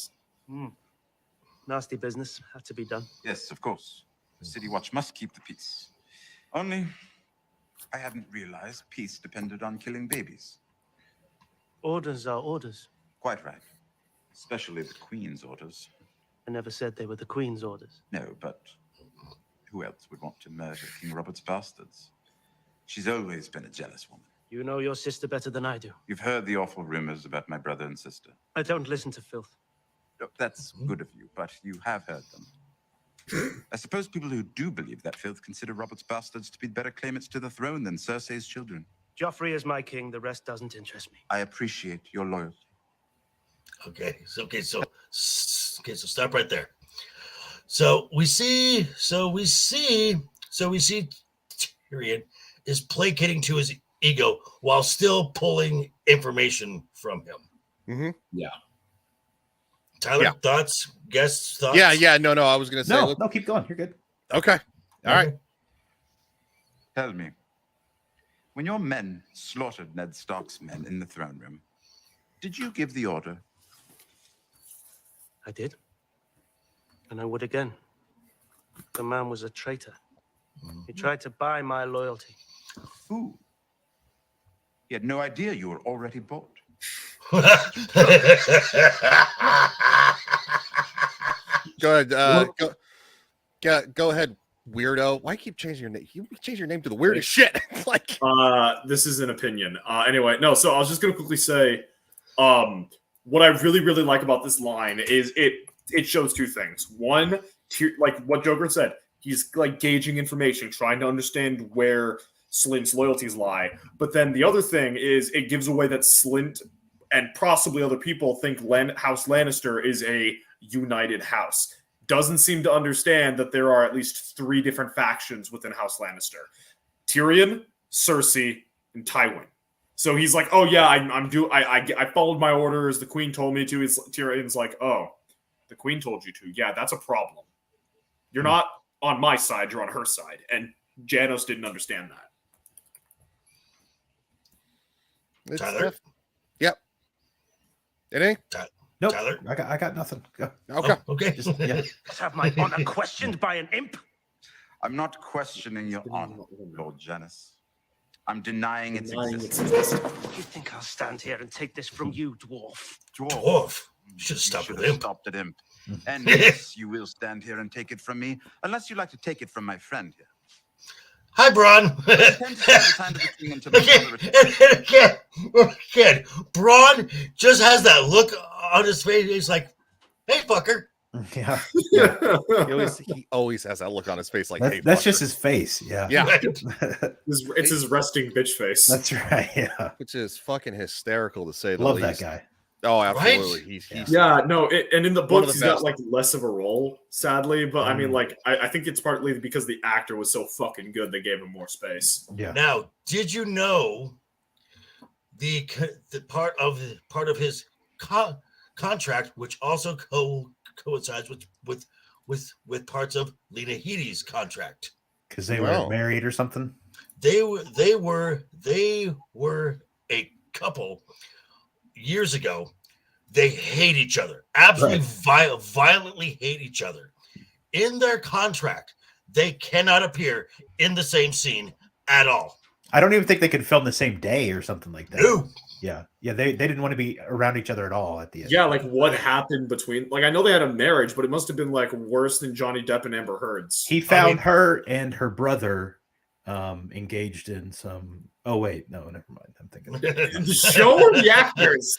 Nasty business. Had to be done. Yes, of course. The City Watch must keep the peace. Only, I hadn't realized peace depended on killing babies. Orders are orders. Quite right. Especially the Queen's orders. I never said they were the Queen's orders. No, but who else would want to murder King Robert's bastards? She's always been a jealous woman. You know your sister better than I do. You've heard the awful rumors about my brother and sister. I don't listen to filth. Look, that's good of you, but you have heard them. I suppose people who do believe that filth consider Robert's bastards to be better claimants to the throne than Cersei's children. Joffrey is my king. The rest doesn't interest me. I appreciate your loyalty. So stop right there. So we see Tyrion is placating to his ego while still pulling information from him. Mm-hmm. Yeah. Tyler, thoughts? Guests, thoughts? Yeah. No. I was gonna say. No, keep going. You're good. Okay. All right. Tell me, when your men slaughtered Ned Stark's men in the throne room, did you give the order? I did. And I would again. The man was a traitor. He tried to buy my loyalty. Who? He had no idea you were already bought. Go ahead. Go ahead, weirdo. Why keep changing your name? You change your name to the weirdest shit. Like, this is an opinion. Anyway, no. So I was just gonna quickly say, what I really, really like about this line is it shows two things. One, like what Joker said, he's like gauging information, trying to understand where Slint's loyalties lie. But then the other thing is it gives away that Slint and possibly other people think House Lannister is a united house. Doesn't seem to understand that there are at least 3 different factions within House Lannister: Tyrion, Cersei, and Tywin. So he's like, "Oh yeah, I followed my orders. The Queen told me to." Tyrion's like, "Oh, the Queen told you to. Yeah, that's a problem. You're not on my side. You're on her side." And Janos didn't understand that. Tyler? Yep. Any? Nope. Tyler? I got nothing. Go. Okay. Okay. Let's have my honor questioned by an imp. I'm not questioning your honor, Lord Janis. I'm denying its existence. You think I'll stand here and take this from you, dwarf? Dwarf? Should have stopped with him. Stopped at him. And yes, you will stand here and take it from me, unless you'd like to take it from my friend here. Hi, Braun. Again, Braun just has that look on his face. He's like, "Hey, fucker, Yeah. He always has that look on his face, like, That's, hey, that's fucker. just his face. Yeah. Yeah. It's his resting bitch face. That's right. Yeah. Which is fucking hysterical to say the Love least. that guy. Oh, absolutely. He's yeah, no, and in the one of books the he's got best. like less of a role, sadly. But I mean, like, I think it's partly because the actor was so fucking good they gave him more space. Yeah. Now, did you know the part of his contract, which also coincides with parts of Lena Headey's contract? Because they were married or something. They were a couple years ago. They hate each other, absolutely violently hate each other. In their contract, they cannot appear in the same scene at all. I don't even think they could film the same day or something like that. No. Yeah. Yeah. They didn't want to be around each other at all at the end. Yeah, like what happened between? Like, I know they had a marriage, but it must have been like worse than Johnny Depp and Amber Heard's. He found her and her brother engaged in some. Oh wait, no, never mind. I'm thinking the show or the actors.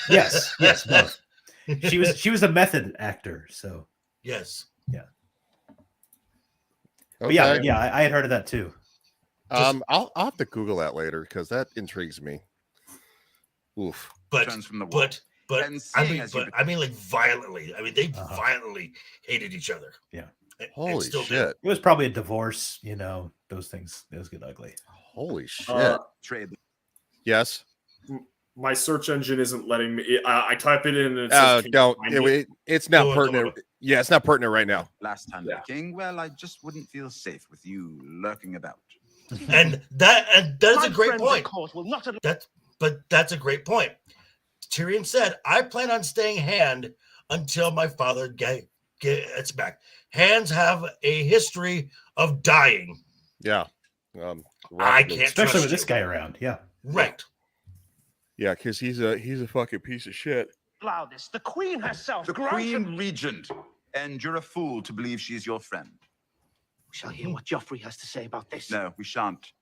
Yes, both. She was a method actor, so yes, yeah. But yeah, I had heard of that too. I'll have to Google that later because that intrigues me. Oof. But I mean, like violently. I mean, they violently hated each other. Yeah. Holy still shit! It was probably a divorce. You know, those things. Those get ugly. Holy shit! Trade. Yes. My search engine isn't letting me. I type it in and it says, don't. It's not pertinent. Yeah, it's not pertinent right now. Last time, King. Well, I just wouldn't feel safe with you lurking about. And that's a great point. That's a great point. Tyrion said, "I plan on staying hand until my father gets back." Hands have a history of dying. Yeah. I can't, especially with this guy around. Yeah. Right. Yeah, because he's a fucking piece of shit. Loudness, the Queen herself. The Queen Regent, and you're a fool to believe she's your friend. We shall hear what Joffrey has to say about this. No, we shan't.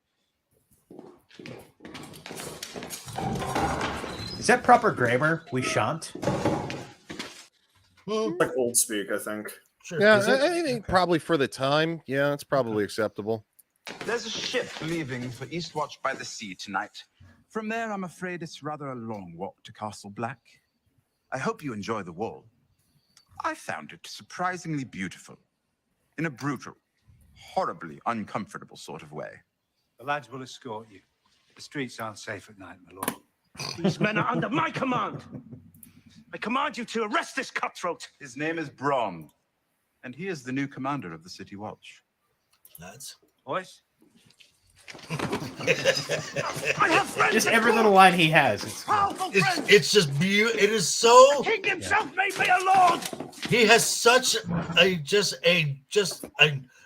Is that proper grammar? We shan't. Like old speak, I think. Sure. Yeah, I think probably for the time. Yeah, it's probably acceptable. There's a ship leaving for Eastwatch by the Sea tonight. From there, I'm afraid it's rather a long walk to Castle Black. I hope you enjoy the wall. I found it surprisingly beautiful, in a brutal, horribly uncomfortable sort of way. The lads will escort you. The streets aren't safe at night, my lord. These men are under my command. I command you to arrest this cutthroat. His name is Bronn, and he is the new commander of the City Watch. Lads. Boys? I have friends. Just every little line he has. It's just beautiful. It is so. The king himself made me a lord. He has such a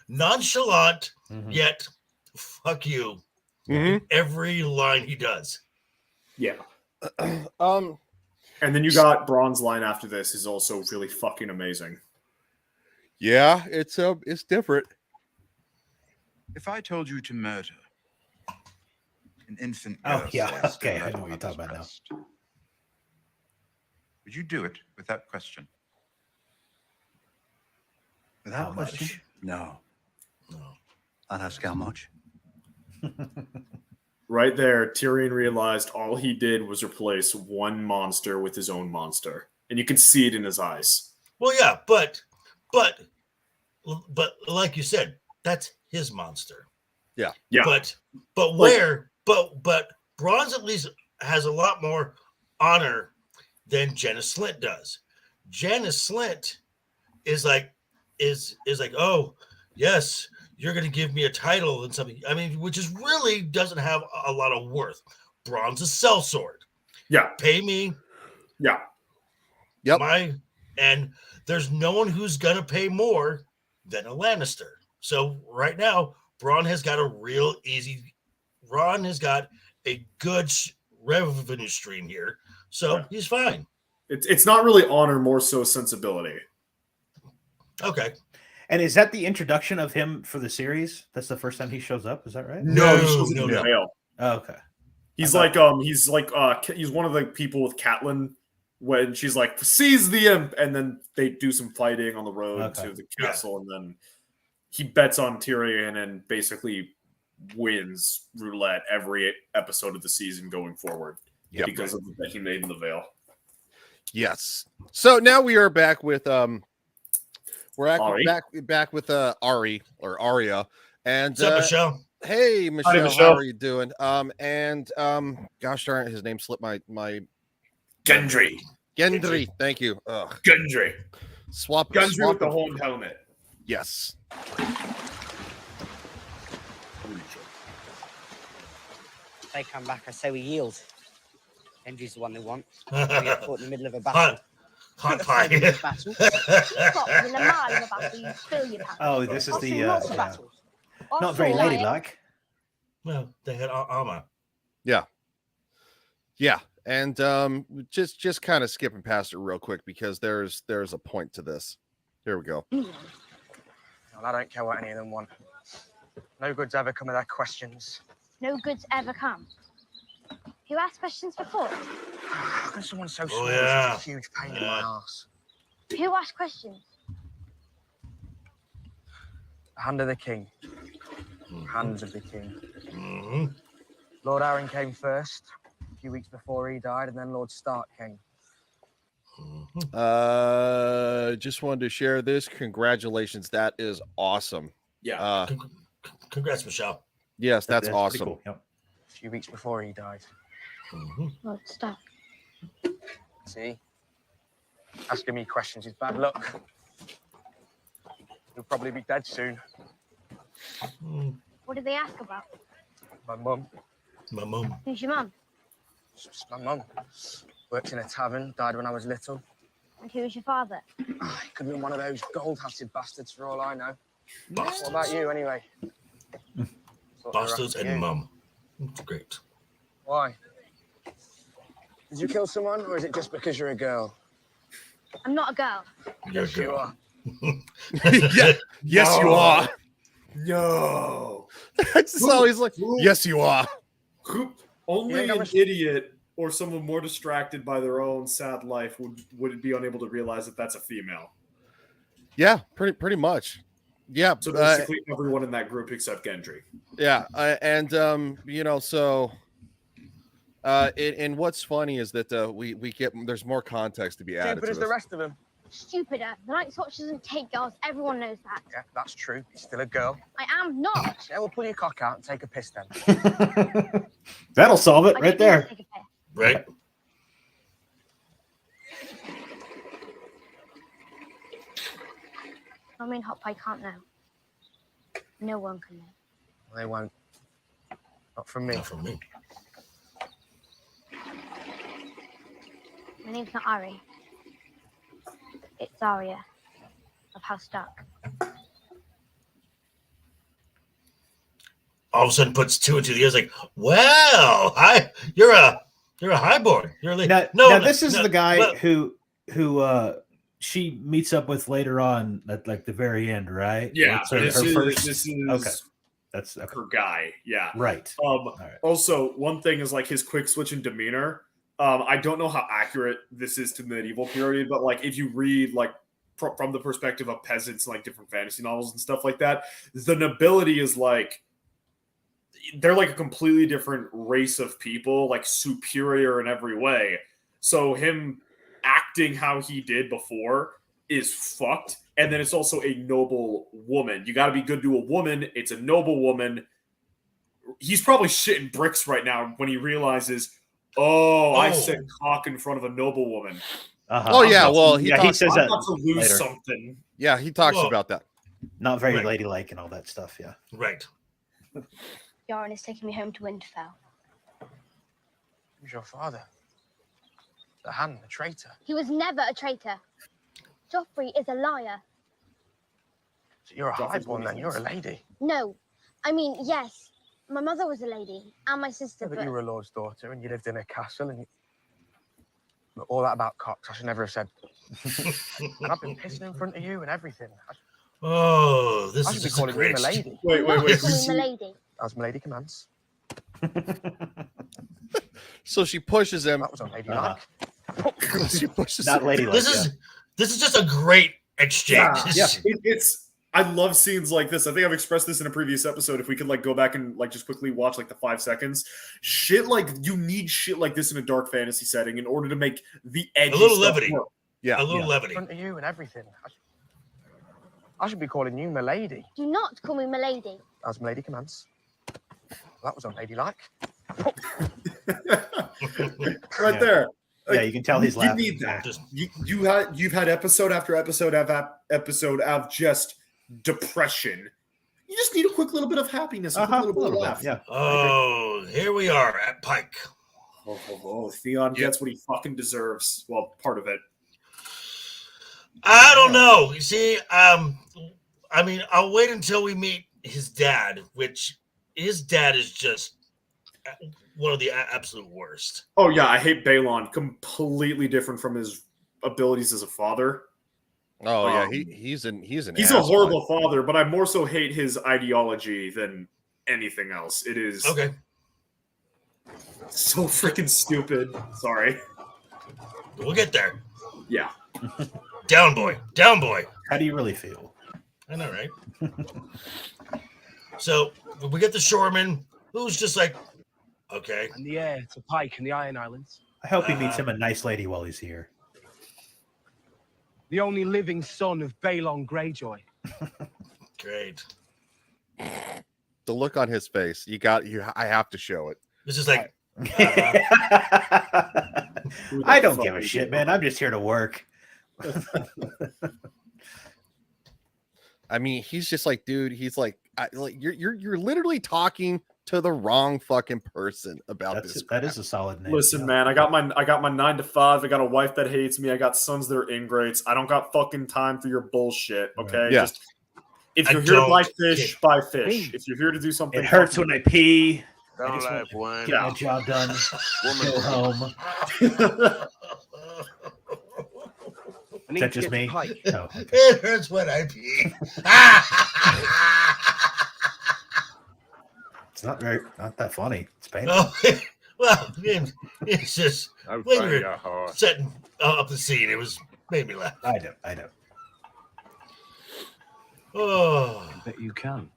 nonchalant yet fuck you every line he does. Yeah. And then you got Bronn's line after this is also really fucking amazing. Yeah, it's different. If I told you to murder an infant girl, Oh yeah. Celeste, Okay, I at know what you're talking about now. breast, would you do it without question? Without question? No. I'd ask how much. Right there, Tyrion realized all he did was replace one monster with his own monster. And you can see it in his eyes. Well, yeah, but like you said, that's his monster. Yeah. Yeah. But Bronn's at least has a lot more honor than Janis Slint does. Janis Slint is like, oh, yes, you're going to give me a title and something. I mean, which is really doesn't have a lot of worth. Bronn's a sellsword. Yeah. Pay me. Yeah. Yep. And there's no one who's going to pay more than a Lannister. So right now, Bronn has got a good revenue stream here. So he's fine. It's not really honor, more so sensibility. Okay. And is that the introduction of him for the series? That's the first time he shows up. Is that right? No. Oh, okay. He's one of the people with Catelyn when she's like, "Seize the imp," and then they do some fighting on the road Okay. to the castle, and then he bets on Tyrion and basically wins roulette every episode of the season going forward because of the bet he made in the Vale. Yes. So now we are back with Ari? back with Ari or Arya and What's up, Michelle? Hey Michelle, Howdy, Michelle. how are you doing? Gosh darn it, his name slipped my Gendry. Gendry. Thank you. Ugh. Gendry. Swap Gendry with the horned helmet. Yes. They come back, I say we yield. Gendry's the one they want. We get caught in the middle of a battle. Hot pie. Battle. Oh, this is I've the seen lots of battles. not very ladylike. Well, they had armor. Yeah. Yeah. And just kind of skipping past it real quick because there's a point to this. Here we go. Well, I don't care what any of them want. No goods ever come of their questions. No goods ever come. Who asked questions before? How can someone so small yeah. is such a huge pain in my ass? Who asked questions? The hand of the king. Hands of the king. Mm-hmm. Lord Aaron came first, a few weeks before he died, and then Lord Stark came. Just wanted to share this. Congratulations. That is awesome. Yeah. Congrats, Michelle. Yes, that's awesome. Cool. Yep. A few weeks before he died. Lord Stark. See? Asking me questions is bad luck. He'll probably be dead soon. What did they ask about? My mum. My mum. Who's your mum? It's my mum. Works in a tavern, died when I was little. And who's your father? He could have been one of those gold-hatted bastards for all I know. What about you, anyway? Bastards and mum. That's great. Why? Did you kill someone, or is it just because you're a girl? I'm not a girl. You're a Yes, you girl. are. Yeah. Yes, you are. No. That's always like, yes, you are. Only Yeah, an idiot or someone more distracted by their own sad life would be unable to realize that that's a female. Yeah, pretty much. Yeah. So basically, everyone in that group except Gendry. Yeah, and you know, so and what's funny is that we get there's more context to be added. Stupid to as the this. rest of them. Stupider. The Night's Watch doesn't take girls. Everyone knows that. Yeah, that's true. You're still a girl. I am not. Yeah, we'll pull your cock out and take a piss then. That'll solve it I right don't want there. to take a piss. Right? I mean, Hot Pie can't know. No one can know. They won't. Not from me. Not from me. My name's not Ari. It's Arya of House Stark. All of a sudden puts two and two together. Like, well, you're a highborn. You're like, Now this is the guy who she meets up with later on at like the very end, right? Yeah, It's this is okay. That's okay. her guy. Yeah, Right. Also, one thing is like his quick switch in demeanor. I don't know how accurate this is to the medieval period, but like if you read like from the perspective of peasants, like different fantasy novels and stuff like that, the nobility is like they're like a completely different race of people, like superior in every way. So him acting how he did before is fucked. And then it's also a noble woman. You got to be good to a woman. It's a noble woman. He's probably shitting bricks right now when he realizes, I said cock in front of a noble woman. Oh yeah, well he talks, says that I'm about to lose later. something. Yeah, he talks about that. Not very Right. ladylike and all that stuff. Yeah. Right. Yoren is taking me home to Winterfell. Who's your father? The hand, the traitor. He was never a traitor. Joffrey is a liar. So you're a highborn then. You're a lady. No. I mean, yes. My mother was a lady, and my sister, But you were a lord's daughter and you lived in a castle and you... But all that about cocks, I should never have said. And I've been pissing in front of you and everything. Oh, this I is should be just a calling you great. Milady. Wait. Milady. As Milady commands. So she pushes him. That was unladylike. She pushes Not it. ladylike. This is just a great exchange. Yeah. It's I love scenes like this. I think I've expressed this in a previous episode. If we could like go back and like just quickly watch like the 5 seconds, shit like you need shit like this in a dark fantasy setting in order to make the edgy A little stuff levity. work. Yeah, a little In levity. front of you and everything. I should be calling you Milady. Do not call me Milady. As Milady commands. That was unladylike. Right there. Yeah, you can tell he's laughing. You need that. You've had episode after episode of just depression. You just need a quick little bit of happiness, a quick little bit of laugh. Yeah. Oh, here we are at Pike. Theon gets what he fucking deserves. Well, part of it. I don't know. You see, I mean, I'll wait until we meet his dad, which his dad is just one of the absolute worst. Oh yeah, I hate Balon. Completely different from his abilities as a father. Oh yeah, he's a horrible father, but I more so hate his ideology than anything else. It is okay. So freaking stupid. Sorry. We'll get there. Yeah. Down boy. Down boy. How do you really feel? I know, right? So we get the shoreman, who's just like, okay. And the heir to Pike and the Iron Islands. I hope he meets him a nice lady while he's here. The only living son of Balon Greyjoy. Great. The look on his face. I have to show it. This is like I don't give a shit, man. I'm just here to work. I mean, he's just like, dude, he's like, you're literally talking to the wrong fucking person about this. That is a solid name. Listen, man, I got my 9 to 5. I got a wife that hates me. I got sons that are ingrates. I don't got fucking time for your bullshit. Okay, Yeah. If you're here to buy fish, buy fish. If you're here to do something, It hurts when I pee. I Don't just lie, want to Wayne. get my job done. Go home. Is that just me? Oh, okay. It hurts when I pee. It's not that funny. It's painful. Oh, well, it's just I'm when fine, we yeah, were hard. setting up the scene, it made me laugh. I know. Oh, I bet you can.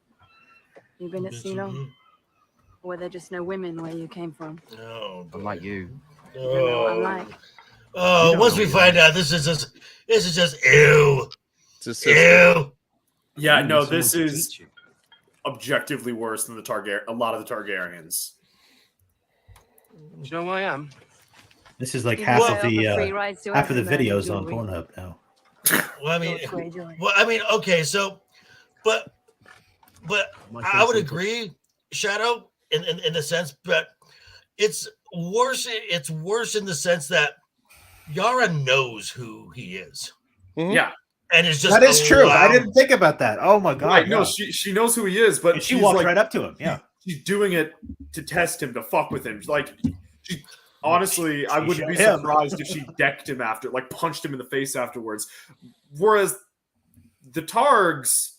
You've been at sea long? Or were there just no women where you came from? No, unlike you. Oh. You don't know what I'm like. Oh, once we find out, this is just ew. Ew. Yeah, no, this is objectively worse than a lot of the Targaryens. Do you know who I am? This is like You half can of set the up a free ride to half of the everywhere, videos on jewelry. Pornhub now. Well, I mean, okay, so, but I would agree, Shadow, in the sense, but it's worse. It's worse in the sense that Yara knows who he is. Yeah. And it's just That is true. I allowed- didn't think about that. Oh my god! Right, no, yeah. she knows who he is, but And she she's walked like, right up to him. Yeah. she's doing it to test him, to fuck with him. Like, honestly, I wouldn't be shot him. surprised if she decked him after, like punched him in the face afterwards. Whereas the Targs,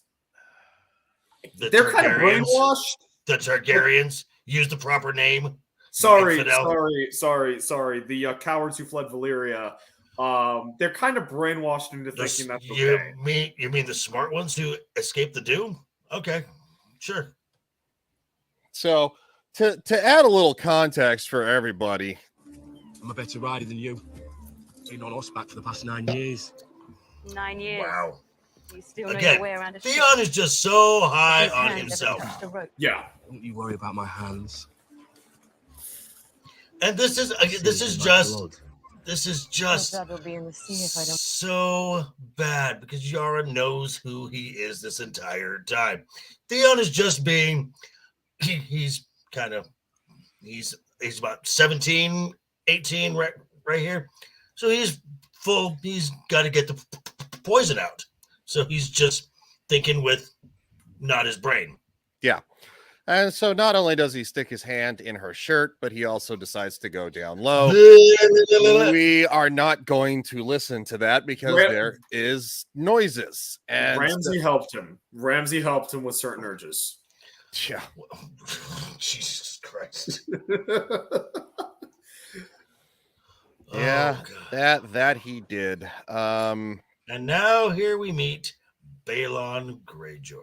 they're kind of Targaryens- brainwashed. The Targaryens use the proper name. Sorry. Infidel. The cowards who fled Valyria, they're kind of brainwashed into thinking that's okay. You mean the smart ones who escaped the doom? Okay, sure. So to add a little context for everybody, I'm a better rider than you. Been on horseback for the past 9 years. 9 years. Wow. You still know Again, your way around a ship. Theon is just so high His on hand himself. never touched a rope. Yeah. Don't you worry about my hands. And this is just My blood will be in the sea if I don't. so bad because Yara knows who he is this entire time. Theon is just being he's about 17, 18 right here. So he's got to get the poison out. So he's just thinking with not his brain. yeah. And so not only does he stick his hand in her shirt, but he also decides to go down low. We are not going to listen to that because there is noises. And Ramsay helped him. Ramsay helped him with certain urges. Yeah. Jesus Christ. Yeah. Yeah, that he did. And now here we meet Balon Greyjoy.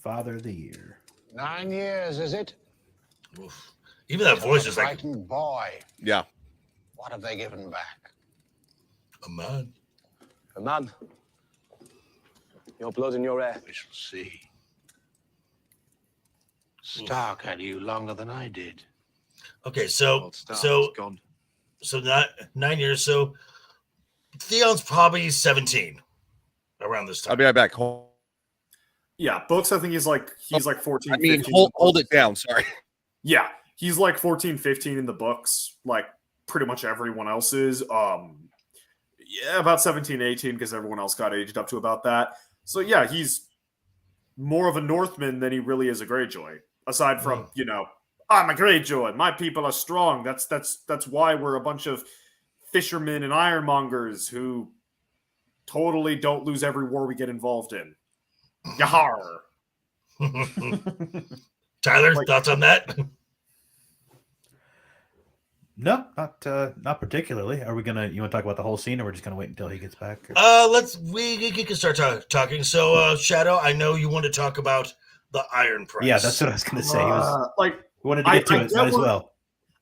Father of the Year. 9 years, is it? Oof. Even that voice is like frightened boy. Yeah. What have they given back? A man. A man. Your blood in your hair. We shall see. Stark had you longer than I did. Okay, so not 9 years. So Theon's probably 17 around this time. I'll be right back. Yeah, books. I think he's like 14. I mean, 15 hold it down. Sorry. Yeah, he's like 14, 15 in the books, like pretty much everyone else is. Yeah, about 17, 18, because everyone else got aged up to about that. So yeah, he's more of a Northman than he really is a Greyjoy. Aside from, I'm a Greyjoy. My people are strong. That's why we're a bunch of fishermen and ironmongers who totally don't lose every war we get involved in. Yahar. Tyler, thoughts on that? No, not particularly. Are we gonna? You want to talk about the whole scene, or we're just gonna wait until he gets back? We can start talking. So, Shadow, I know you want to talk about the Iron Price. Yeah, that's what I was gonna say. Like, we wanted to get to it, might as well.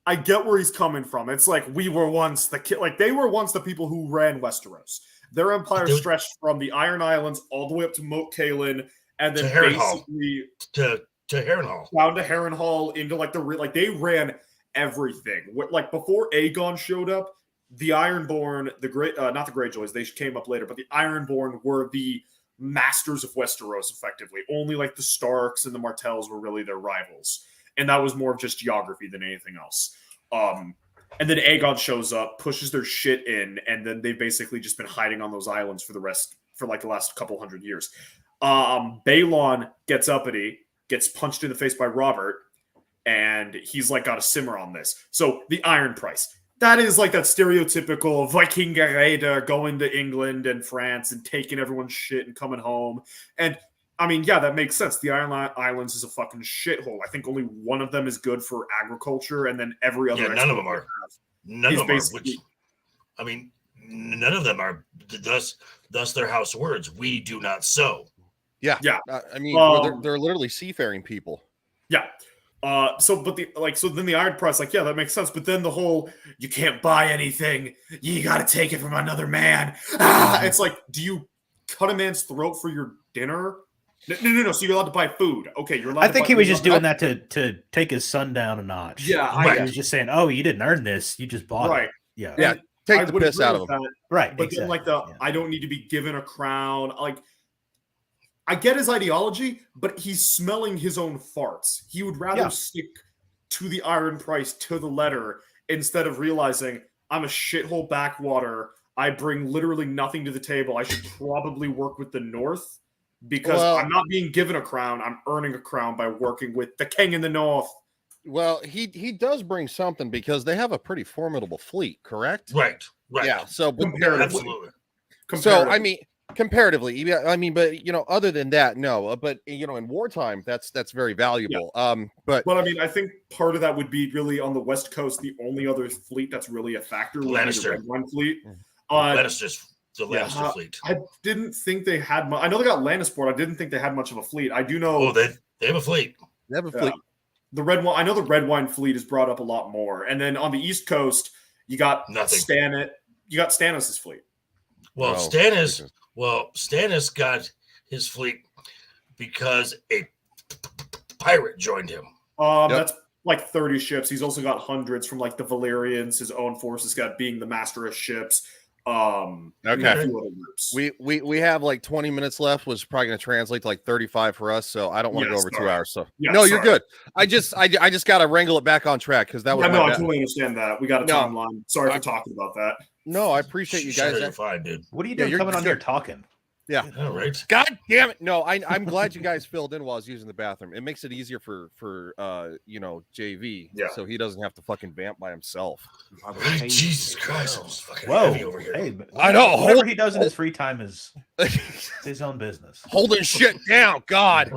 I get where he's coming from. It's like we were once they were once the people who ran Westeros. Their empire stretched from the Iron Islands all the way up to Moat Cailin, and then basically to Harrenhal, down to Harrenhal into they ran everything. Like before Aegon showed up, the Ironborn, not the Greyjoys, they came up later, but the Ironborn were the masters of Westeros. Effectively, only like the Starks and the Martells were really their rivals, and that was more of just geography than anything else. And then Aegon shows up, pushes their shit in, and then they've basically just been hiding on those islands for the last couple hundred years. Balon gets uppity, gets punched in the face by Robert, and he's like got a simmer on this. So the Iron Price. That is like that stereotypical Viking raider going to England and France and taking everyone's shit and coming home. And I mean, yeah, that makes sense. The Iron Islands is a fucking shithole. I think only one of them is good for agriculture, and then every other. Yeah, none of them are. None of them are. Which, I mean, none of them are. Thus, their house words: "We do not sow." Yeah, yeah. I mean, they're literally seafaring people. Yeah. So then the Iron Price, like, yeah, that makes sense. But then the whole, you can't buy anything. You got to take it from another man. It's like, do you cut a man's throat for your dinner? No. So you're allowed to buy food. Okay, you're allowed. I think he was just doing that to take his son down a notch. Yeah, he was just saying, "Oh, you didn't earn this. You just bought it." Yeah, yeah. Take the piss out of him. Right, but then I don't need to be given a crown. Like, I get his ideology, but he's smelling his own farts. He would rather stick to the Iron Price to the letter instead of realizing I'm a shithole backwater. I bring literally nothing to the table. I should probably work with the North. Because I'm not being given a crown, I'm earning a crown by working with the king in the north. Well, he does bring something because they have a pretty formidable fleet, correct? Right. Yeah. So comparatively. So I mean, comparatively, I mean, but other than that, no. But in wartime, that's very valuable. Yeah. But I mean, I think part of that would be really on the West Coast. The only other fleet that's really a factor would be the Red One fleet. Lannister's. The Lannister fleet. I didn't think they had much. I know they got Lannisport. I didn't think they had much of a fleet. I do know. Oh, they have a fleet. They have a fleet. The Red Wine. I know the Red Wine fleet is brought up a lot more. And then on the East Coast, you got Stannis. You got Stannis' fleet. Well, Stannis got his fleet because a pirate joined him. That's like 30 ships. He's also got hundreds from like the Valyrians. His own forces got being the master of ships. Okay. We have like 20 minutes left, was probably going to translate to like 35 for us, so I don't want to go over 2 hours. So no, you're good. I just got to wrangle it back on track because that was I totally understand that. We got a timeline. Sorry for talking about that. No, I appreciate you guys. You're fine, dude. What are you doing coming on here talking? Yeah. All right. God damn it. No, I'm glad you guys filled in while I was using the bathroom. It makes it easier for JV. Yeah. So he doesn't have to fucking vamp by himself. Jesus Christ. I'm just fucking Whoa. heavy over here. Hey, I know. Whatever he does in his free time is his own business. Holding shit down. God.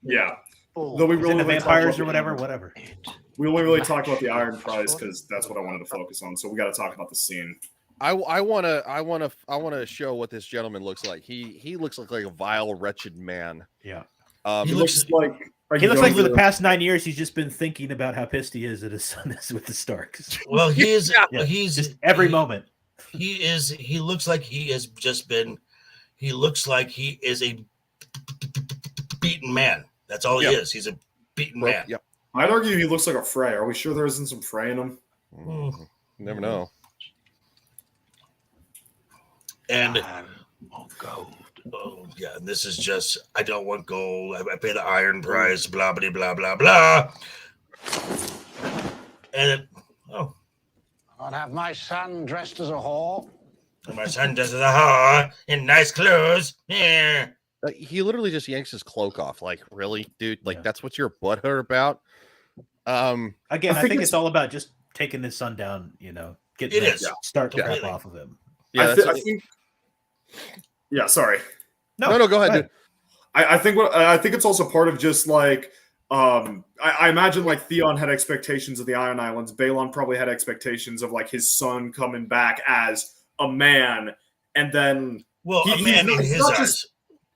Yeah. Though we roll the vampires or whatever. We only really talked about the Iron Prize because that's what I wanted to focus on. So we got to talk about the scene. I want to show what this gentleman looks like. He looks like a vile, wretched man. Yeah. He looks like He looks like for the past 9 years he's just been thinking about how pissed he is that his son is with the Starks. Well, he is. Yeah, He's just every moment. He looks like he has just been. He looks like he is a beaten man. That's all he is. He's a beaten man. Yep. I'd argue he looks like a Frey. Are we sure there isn't some Frey in him? Never know. And gold. Oh yeah, and this is just. I don't want gold. I pay the Iron Prize. Blah blah blah blah blah. And I'll have my son dressed as a whore. My son dressed as a whore in nice clothes. Yeah. He literally just yanks his cloak off. Like, really, dude? Like, that's what you're butthurt about? Again, I think it's all about just taking his son down. Getting that start crap off of him. Yeah, I think. Yeah, sorry. No, go ahead, dude. I think it's also part of just like I imagine like Theon had expectations of the Iron Islands. Balon probably had expectations of like his son coming back as a man, and then a man in his eyes.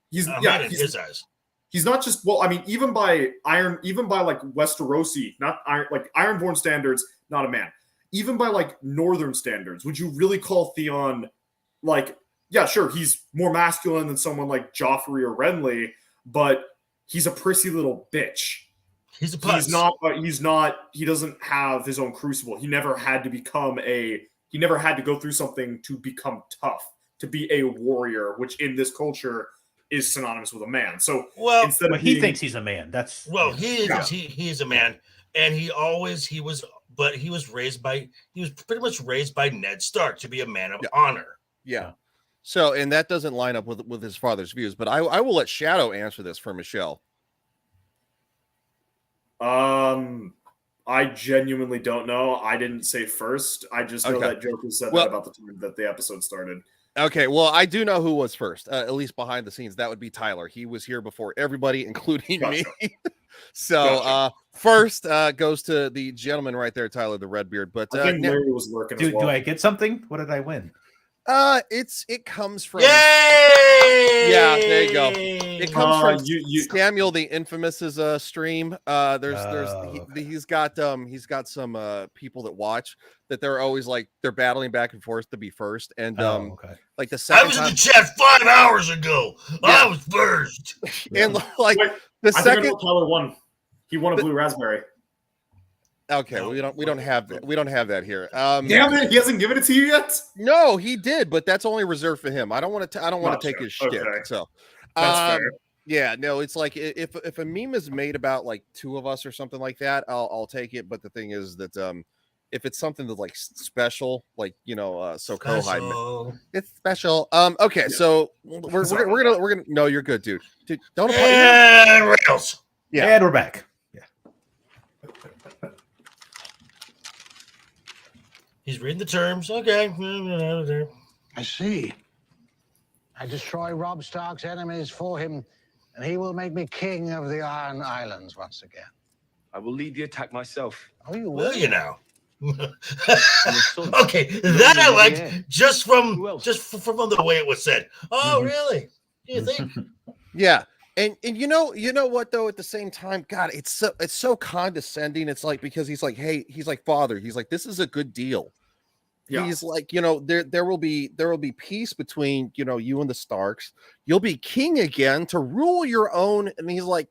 He's not just even by like Westerosi, not Iron, like Ironborn standards, not a man. Even by like Northern standards, would you really call Theon like? Yeah, sure, he's more masculine than someone like Joffrey or Renly, but he's a prissy little bitch. He's a putz. He's not. He doesn't have his own crucible. He never had to He never had to go through something to become tough, to be a warrior, which in this culture is synonymous with a man. So instead of he thinks he's a man. That's he is a man, and he was pretty much raised by Ned Stark to be a man of honor. Yeah. So, and that doesn't line up with his father's views, but I will let Shadow answer this for Michelle. I genuinely don't know. I didn't say first. I just know that Joker said that about the time that the episode started. Okay, well, I do know who was first, at least behind the scenes. That would be Tyler. He was here before everybody, including me. So, first goes to the gentleman right there, Tyler, the Redbeard. But I think Larry was working as well. Do I get something? What did I win? It comes from. Yay! Yeah, there you go. It comes from Samuel the Infamous's stream. He's got some people that watch that they're always like they're battling back and forth to be first, and like the second I was in the chat 5 hours ago. I was first, and like the I second think I know Tyler won. He won a blue raspberry. Okay, we don't have that. We don't have that here. Damn it, he hasn't given it to you yet. No, he did, but that's only reserved for him. I don't want to take his shtick. So that's fair. Yeah, no, it's like if a meme is made about like two of us or something like that, I'll take it. But the thing is that if it's something that's like special, like so Kohai, it's special. Okay, so we're gonna. No, you're good, dude. Don't and rails. Yeah, and we're back. He's reading the terms. Okay. I see. I destroy Robb Stark's enemies for him, and he will make me king of the Iron Islands once again. I will lead the attack myself. Oh, you will you now? Okay, that I liked just from the way it was said. Oh, really? Do you think? Yeah. And you know what though, at the same time, God, it's so condescending. It's like because he's like, hey, he's like, father, he's like, this is a good deal. Yeah. He's like, there will be peace between you and the Starks. You'll be king again to rule your own. And he's like,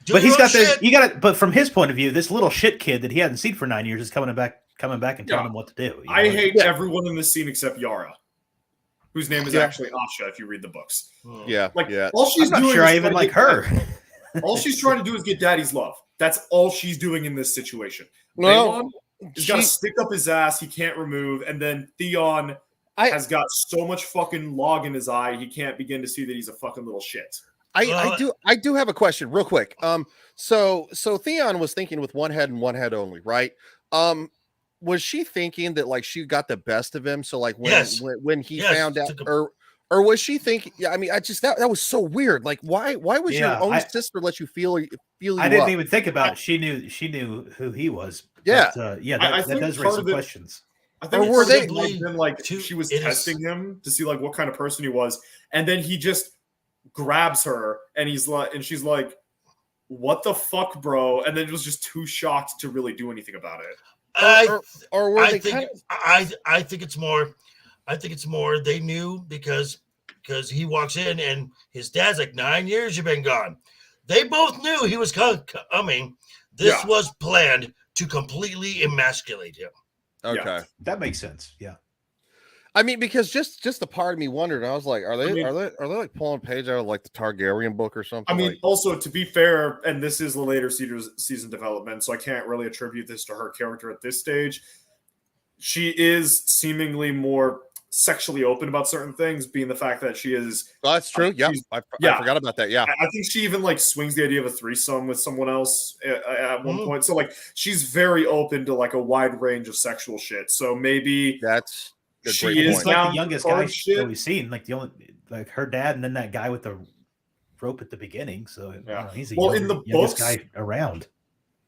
but he's got this. You got it. But from his point of view, this little shit kid that he hadn't seen for 9 years is coming back and telling him what to do. I hate everyone in this scene except Yara, whose name is actually Asha. If you read the books, all she's I'm not doing. Sure, I even like her. All she's trying to do is get Daddy's love. That's all she's doing in this situation. Well, he's got to stick up his ass. He can't remove, and then Theon has got so much fucking log in his eye. He can't begin to see that he's a fucking little shit. I do have a question real quick. So Theon was thinking with one head and one head only, right? Was she thinking that like she got the best of him? So like when he found out, Or was she thinking? Yeah, I mean, I just that was so weird. Like, why was your own sister let you feel you? I didn't up? even think about it. She knew who he was. Yeah, but, yeah, I that think does part raise some of it- questions. I think Or were part of it they- might have been like she was testing him to see like what kind of person he was, and then he just grabs her, and he's like, and she's like, "What the fuck, bro?" And then was just too shocked to really do anything about it. Or were they kind of? I think it's more. I think it's more they knew because he walks in and his dad's like 9 years you've been gone. They both knew he was coming. This was planned to completely emasculate him. Okay, that makes sense. Yeah. I mean, because just the part of me wondered. I was like, are they like pulling a page out of like the Targaryen book or something? I mean, like, also to be fair, and this is the later season development, so I can't really attribute this to her character at this stage. She is seemingly more sexually open about certain things, being the fact that she is. Oh, that's true. I forgot about that. Yeah, I think she even like swings the idea of a threesome with someone else at one point. So like, she's very open to like a wide range of sexual shit. So maybe that's she is like the youngest guy that we've seen. Like the only like her dad, and then that guy with the rope at the beginning. So you know, he's the youngest guy around.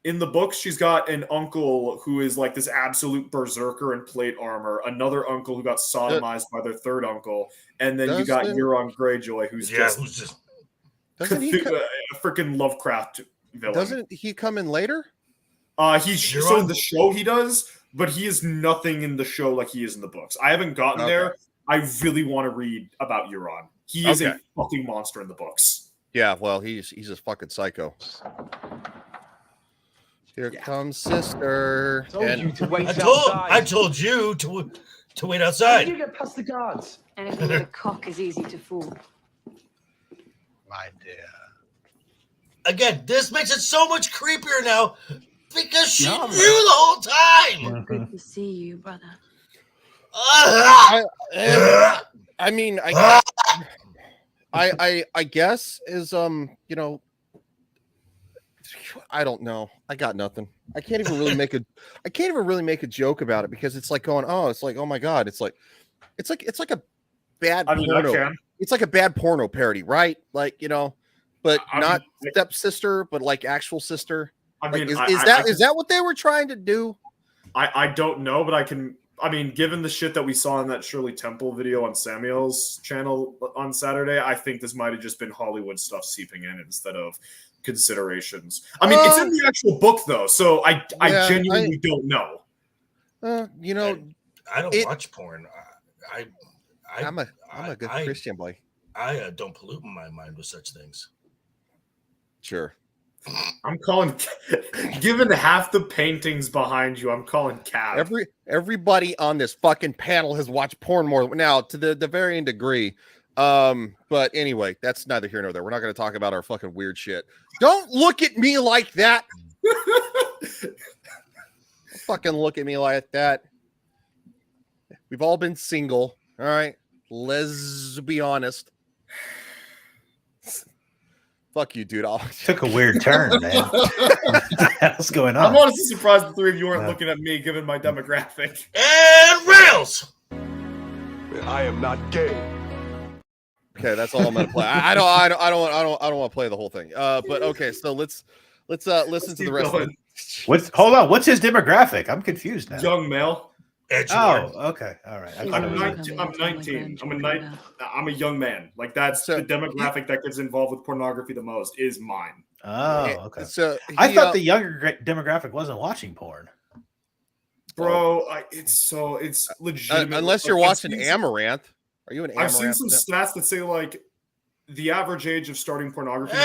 In the books, she's got an uncle who is like this absolute berserker in plate armor, another uncle who got sodomized by their third uncle, and then you got Euron Greyjoy, who's just doesn't he a freaking Lovecraft villain. Doesn't he come in later? He's so in the show he does, but he is nothing in the show like he is in the books. I haven't gotten there. I really want to read about Euron. He is a fucking monster in the books. Yeah, well, he's a fucking psycho. Here comes sister. I told you to wait outside. How did you get past the guards? Anything with a cock is easy to fool. My dear. Again, this makes it so much creepier now because she knew the whole time. Good to see you, brother. I mean, I guess is you know, I don't know. I got nothing. I can't even really make a joke about it because it's like going, it's like, oh my god, it's like a bad porno. It's like a bad porno parody, right? Like, you know, but not stepsister, but like actual sister. I mean, like, is that what they were trying to do? I don't know, but I mean, given the shit that we saw in that Shirley Temple video on Samuel's channel on Saturday, I think this might have just been Hollywood stuff seeping in instead of considerations. I mean, it's in the actual book though, so I genuinely don't know. You know, I don't watch porn. I'm a good Christian boy. I don't pollute my mind with such things. Sure. I'm calling, given half the paintings behind you, I'm calling Cav. Everybody on this fucking panel has watched porn more now to the varying degree. But anyway, that's neither here nor there. We're not going to talk about our fucking weird shit. Don't look at me like that. Don't fucking look at me like that. We've all been single. All right. Let's be honest. Fuck you, dude. Took a weird turn, man. What's going on? I'm honestly surprised the three of you weren't looking at me, given my demographic. And rails. I am not gay. Okay, that's all I'm gonna play. I don't want to play the whole thing. But okay, so let's listen to the rest of it. Hold on. What's his demographic? I'm confused now. Young male. Oh, okay. All right. I'm 19. I'm a young man. Like that's the demographic that gets involved with pornography the most is mine. Oh, okay. So I thought the younger demographic wasn't watching porn. Bro, it's legitimate. Unless you're watching Amaranth. Are you an Amaranth? I've seen some stats that say like the average age of starting pornography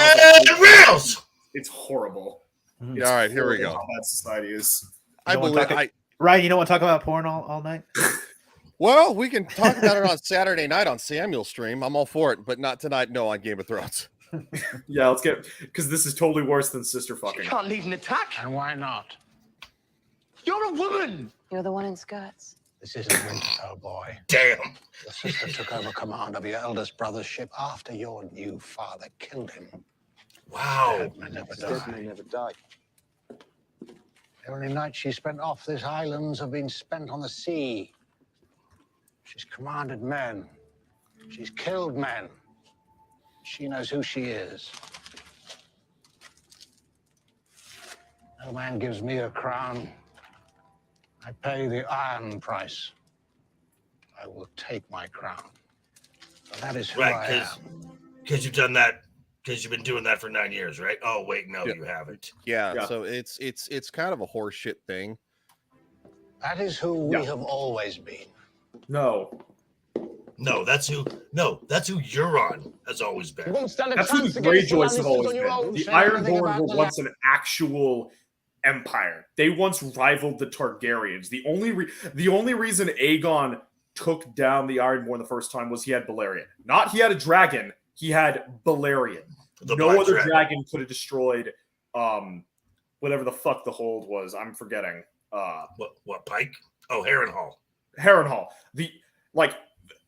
it's horrible. All right, here we go. How bad society is. Ryan, you don't want to talk about porn all night? Well, we can talk about it on Saturday night on Samuel's stream. I'm all for it, but not tonight. No, on Game of Thrones. Yeah, let's get because this is totally worse than sister fucking. You can't lead an attack. And why not? You're a woman. You're the one in skirts. This isn't Winterfell, boy. Damn. Your sister took over command of your eldest brother's ship after your new father killed him. Wow. Dead may never die. The only nights she spent off this islands have been spent on the sea. She's commanded men, She's killed men. She knows who she is. No man gives me a crown. I pay the iron price. I will take my crown. So that is who I am. Because you've done that. Because you've been doing that for 9 years, right? Oh wait, no, you haven't. Yeah. So it's kind of a horseshit thing. That is who we have always been. No, that's who Euron has always been. That's who the Greyjoys have always been. The Ironborn were once an actual empire. They once rivaled the Targaryens. The only reason Aegon took down the Ironborn the first time was he had Balerion. Not he had a dragon. He had Balerion. No other dragon could have destroyed whatever the fuck the hold was. I'm forgetting. What Pike? Oh, Harrenhal. Harrenhal.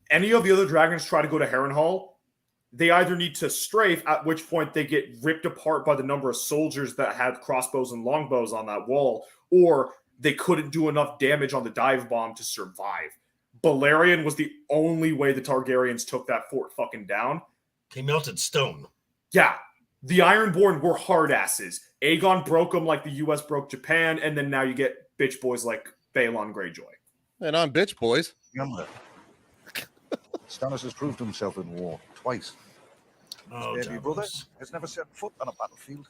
Any of the other dragons try to go to Harrenhal, they either need to strafe, at which point they get ripped apart by the number of soldiers that had crossbows and longbows on that wall, or they couldn't do enough damage on the dive bomb to survive. Balerion was the only way the Targaryens took that fort fucking down. He melted stone. Yeah. The Ironborn were hard asses. Aegon broke them like the US broke Japan, and then now you get bitch boys like Balon Greyjoy. And on bitch boys. Younger. Stannis has proved himself in war twice. Oh, His baby brother has never set foot on a battlefield.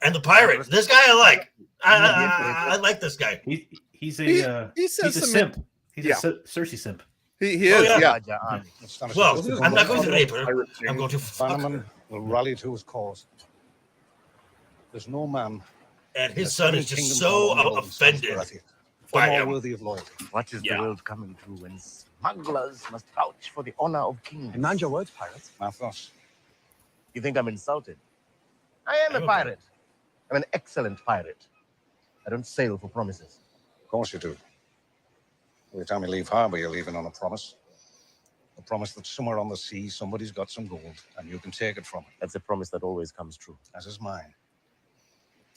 And the pirate. This guy I like. I like this guy. He's a simp. He's a Cersei simp. He is, yeah. Well, I'm not going to rape her. I'm going to fuck Bannerman her. will rally to his cause. There's no man. And his son is just so offended by him. Worthy of loyalty. What is the world coming to when smugglers must vouch for the honor of kings? Mind your words, pirates. Mathos. You think I'm insulted? I am a pirate. I'm an excellent pirate. I don't sail for promises. Of course you do. Every time you leave harbor, you're leaving on a promise. A promise that somewhere on the sea, somebody's got some gold, and you can take it from it. That's a promise that always comes true. As is mine.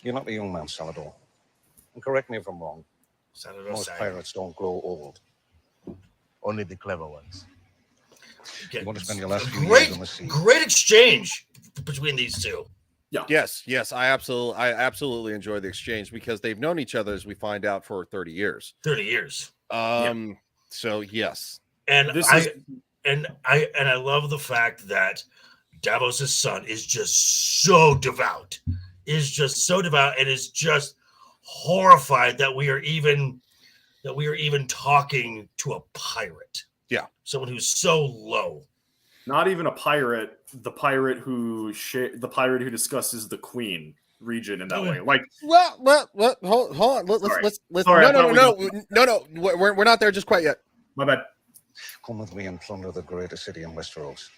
You're not a young man, Salador. And correct me if I'm wrong. Most pirates don't grow old. Only the clever ones. You want to spend your last few years on the sea. Great exchange between these two. Yeah. Yes. I absolutely enjoy the exchange because they've known each other, as we find out, for 30 years. 30 years. So yes. And I love the fact that Davos' son is just so devout. And is just horrified that we are even talking to a pirate. Yeah. Someone who's so low. Not even a pirate. The pirate who discusses the Queen region in that way. Like, well, hold on. Let's. Sorry, No. We're not there just quite yet. My bad. Come with me and plunder the greatest city in Westeros.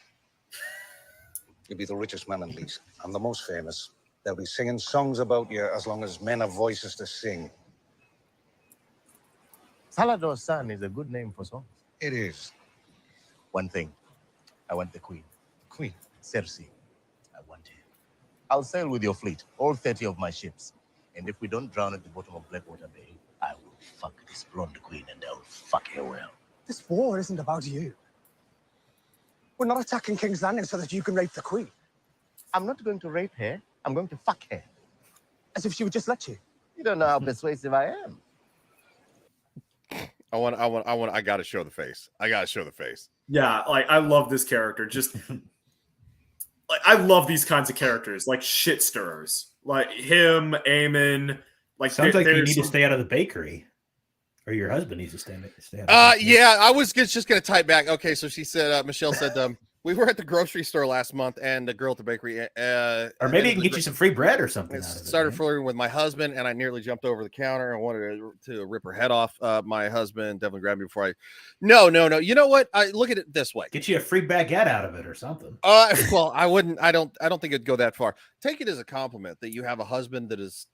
You'll be the richest man in Leeds and the most famous. They'll be singing songs about you as long as men have voices to sing. Salador's son is a good name for songs. It is. One thing. I want the Queen. Queen? Cersei. I want her. I'll sail with your fleet, all 30 of my ships. And if we don't drown at the bottom of Blackwater Bay, I will fuck this blonde queen and I'll fuck her well. This war isn't about you. We're not attacking King's Landing so that you can rape the Queen. I'm not going to rape her. I'm going to fuck her. As if she would just let you. You don't know how persuasive I am. I gotta show the face. Yeah, like I love this character. Just like I love these kinds of characters, like shit stirrers, like him, Aemon. Like sounds like you need to stay out of the bakery, or your husband needs to stay out. Yeah, I was just gonna type back. Okay, so she said, Michelle said, we were at the grocery store last month, and the girl at the bakery, or maybe he can get you some free bread or something. Started flirting with my husband, and I nearly jumped over the counter and wanted to rip her head off. My husband definitely grabbed me before I. No. You know what? I look at it this way: get you a free baguette out of it or something. Well, I wouldn't. I don't think it'd go that far. Take it as a compliment that you have a husband that is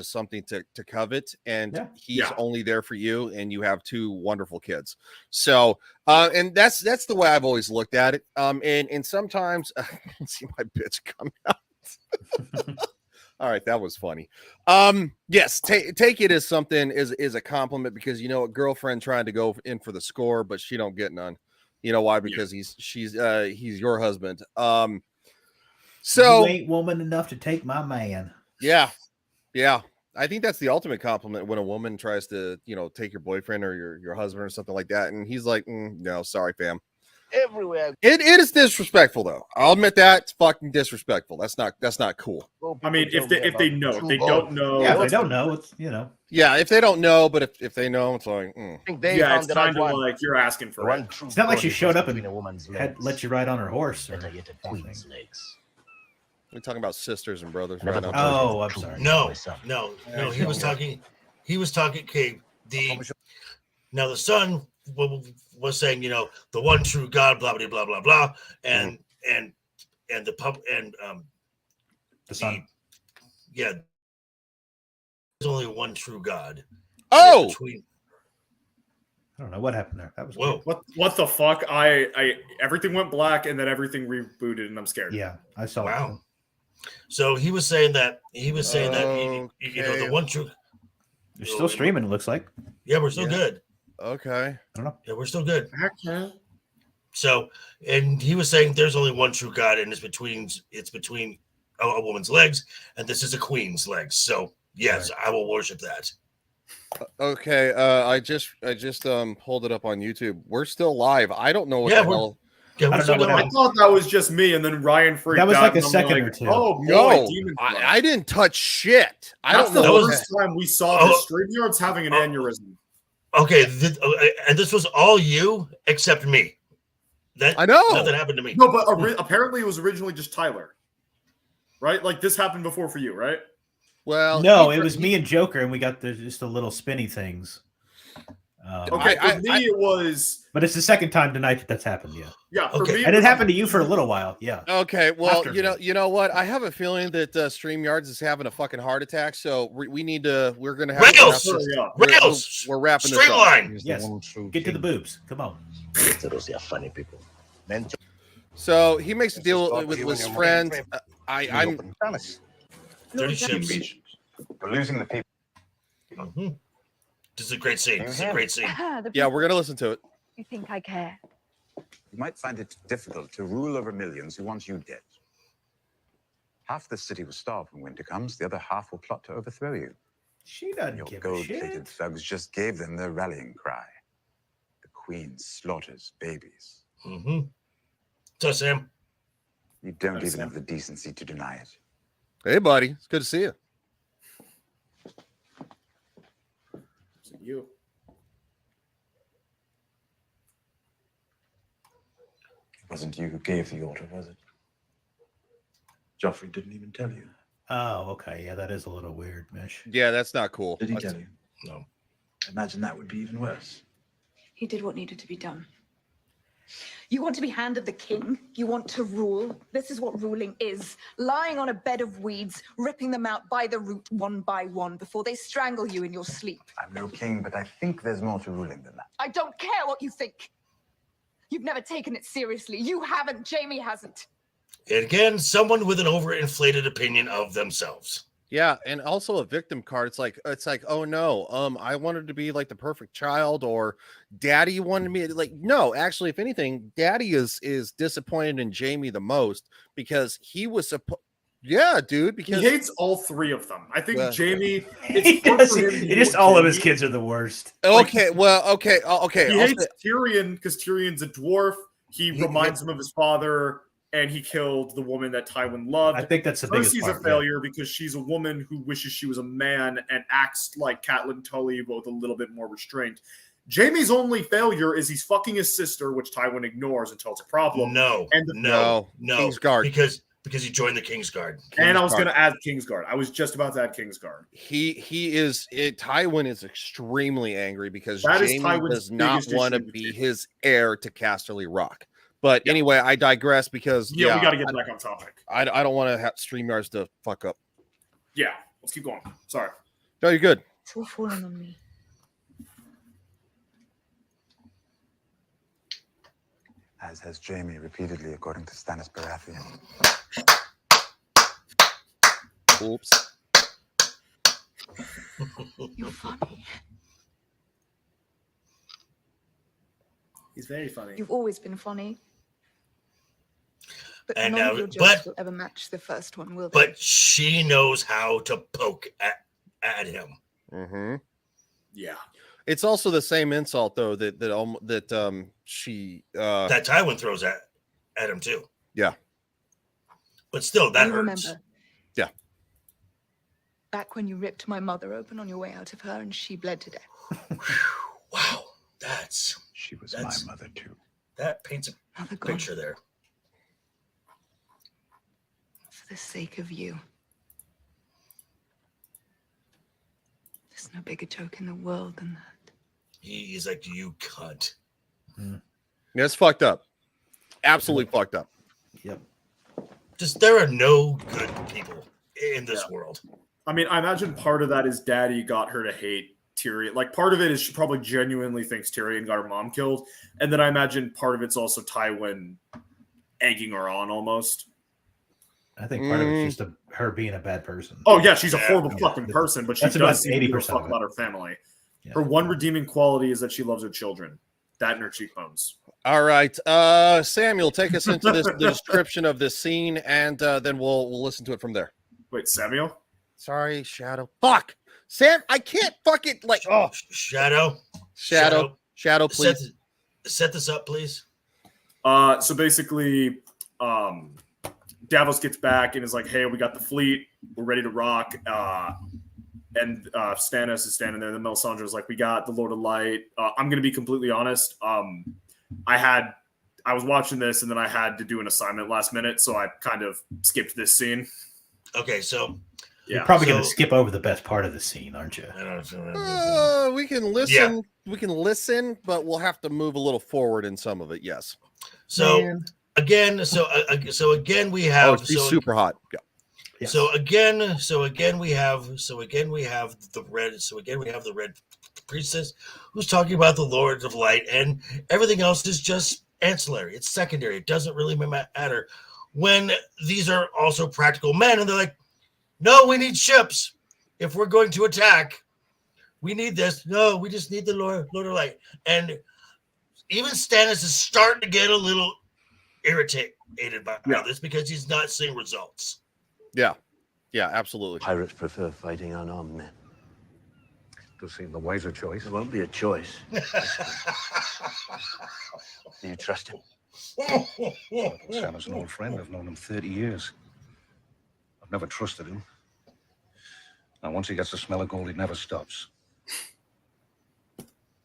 something to covet, and he's only there for you, and you have two wonderful kids. So, and that's the way I've always looked at it. And sometimes see my bitch come out. All right, that was funny. Yes, take it as something is a compliment because you know a girlfriend trying to go in for the score, but she don't get none. You know why? Because he's your husband. So you ain't woman enough to take my man. Yeah. I think that's the ultimate compliment when a woman tries to, take your boyfriend or your husband or something like that, and he's like, "No, sorry, fam." Everywhere. It is disrespectful, though. I'll admit that it's fucking disrespectful. That's not cool. I mean, if they know, if they don't know, Yeah, if they don't know, it's Yeah, if they don't know, but if they know, it's like, yeah, it's kind of like you're asking for it. It's not like she showed up and had let you ride on her horse. Or queen's legs. We're talking about sisters and brothers. Never Right now. Oh, I'm sorry. No. He was talking. Okay. Now the son was saying, the one true God, blah blah blah blah blah, and the son. Yeah, there's only one true God. Oh. I don't know what happened there. That was whoa. What the fuck? I everything went black and then everything rebooted and I'm scared. Yeah, I saw. Wow. So he was saying that the one true. You're still streaming. It looks like. Yeah, we're still good. Okay. I don't know. Yeah, we're still good. Okay. So, and he was saying there's only one true God, and it's between a woman's legs, and this is a queen's legs. So, yes, I will worship that. Okay. I just pulled it up on YouTube. We're still live. I don't know what the hell. I thought that was just me, and then Ryan freaked out. That was like a and I'm second like, or two. Oh boy, No, Demon I didn't touch shit. I That's don't know. the first time we saw the StreamYard's having an aneurysm. Okay, and this was all you except me. I know. Nothing happened to me. No, but apparently it was originally just Tyler, right? Like this happened before for you, right? Well, no, it was me and Joker, and we got just the little spinny things. Okay, for me it was. But it's the second time tonight that's happened. Yeah. Yeah. For me, and it happened to you for a little while. Yeah. Okay. Well, After you know what? I have a feeling that StreamYards is having a fucking heart attack. So we need to. We're gonna have Rails. We're wrapping Streamline. this Yes. Get to the boobs. Come on. Those are funny people. So he makes a deal with his friend. I'm. Dirty ships. We're losing the people. Mm-hmm. This is a great scene. Yeah, we're gonna listen to it. You think I care? You might find it difficult to rule over millions who want you dead. Half the city will starve when winter comes. The other half will plot to overthrow you. She doesn't Your give a gold-plated shit. thugs just gave them their rallying cry. The queen slaughters babies. Mm-hmm. So, Sam. You don't even have the decency to deny it. Hey, buddy. It's good to see you. You. It wasn't you who gave the order, was it? Joffrey didn't even tell you. Oh, okay. Yeah, that is a little weird, Mish. Yeah, that's not cool. Did he tell you? No. Imagine that would be even worse. He did what needed to be done. You want to be hand of the king? You want to rule? This is what ruling is. Lying on a bed of weeds, ripping them out by the root one by one before they strangle you in your sleep. I'm no king, but I think there's more to ruling than that. I don't care what you think. You've never taken it seriously. You haven't. Jamie hasn't. And again, someone with an overinflated opinion of themselves. Yeah, and also a victim card. It's like, oh no, I wanted to be like the perfect child, or daddy wanted me like, no, actually, if anything, daddy is disappointed in Jamie the most because he was supposed. Yeah, dude, because he hates all three of them. I think Jamie. He does. Just all of his kids are the worst. Okay, okay. He hates Tyrion because Tyrion's a dwarf. He reminds him of his father. And he killed the woman that Tywin loved. I think that's the biggest Cersei's part, a failure because she's a woman who wishes she was a man and acts like Catelyn Tully, but with a little bit more restraint. Jamie's only failure is he's fucking his sister, which Tywin ignores until it's a problem. No. Kingsguard. Because he joined the Kingsguard. And I was going to add Kingsguard. I was just about to add Kingsguard. Tywin is extremely angry because That is Jamie Tywin's does not biggest want to issue with be his heir to Casterly Rock. But anyway, I digress because we got to get back on topic. I don't want to have StreamYards to fuck up. Yeah, let's keep going. Sorry. No, you're good. It's all falling on me. As has Jamie repeatedly, according to Stannis Baratheon. Oops. You're funny. He's Very funny. You've always been funny. But And none now, of your jokes will ever match the first one, will they? But she knows how to poke at him. Mm-hmm. Yeah. It's also the same insult though that she that Tywin throws at him too. Yeah. But still, that you hurts. remember Yeah. back when you ripped my mother open on your way out of her and she bled to death. Wow, she was my mother too. That paints a picture there. For the sake of you. There's no bigger joke in the world than that. He's like, you cunt. Yeah, it's fucked up. Absolutely fucked up. Yep. Just there are no good people in this world. I mean, I imagine part of that is Daddy got her to hate Tyrion. Like, part of it is she probably genuinely thinks Tyrion got her mom killed. And then I imagine part of it's also Tywin egging her on almost. I think part of it's just her being a bad person. Oh, yeah, she's a horrible fucking person, but she That's about does seem to give a 80% fuck of it. about her family. Her one redeeming quality is that she loves her children. That and her cheekbones. All right. Samuel, take us into the description of this scene, and then we'll listen to it from there. Wait, Samuel? Sorry, Shadow. Fuck! Sam, I can't fucking, like, oh. Shadow, please. Set this up, please. So basically, Davos gets back and is like, hey, we got the fleet. We're ready to rock. And Stannis is standing there. And then Melisandre's like, we got the Lord of Light. I'm going to be completely honest. I was watching this and then I had to do an assignment last minute. So I kind of skipped this scene. Okay, so you're probably going to skip over the best part of the scene, aren't you? We can listen. Yeah. We can listen, but we'll have to move a little forward in some of it. Yes. So again, we have. Oh, she's super hot. Yeah. Yes. So again, we have the red priestess who's talking about the Lords of Light, and everything else is just ancillary. It's secondary. It doesn't really matter. When these are also practical men, and they're like, no, we need ships. If we're going to attack, we need this. No, we just need the Lord of Light. And even Stannis is starting to get a little irritated by this because he's not seeing results. Yeah. Yeah, absolutely. Pirates prefer fighting unarmed men. Does seem the wiser choice. It won't be a choice. Do you trust him? Sam is an old friend. I've known him 30 years. I've never trusted him. Now, once he gets the smell of gold, he never stops.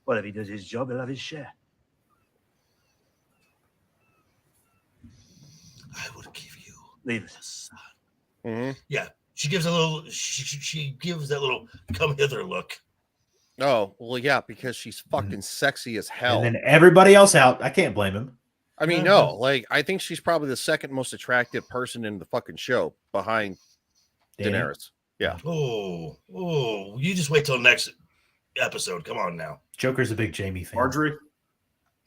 Well, if he does his job, he'll have his share. I would give you leave it. Mm-hmm. Yeah, she gives a little. She gives that little come hither look. Oh well, yeah, because she's fucking sexy as hell. And then everybody else out. I can't blame him. I mean, no, like I think she's probably the second most attractive person in the fucking show behind Daenerys. Yeah. Oh, you just wait till next episode. Come on now. Joker's a big Jamie fan.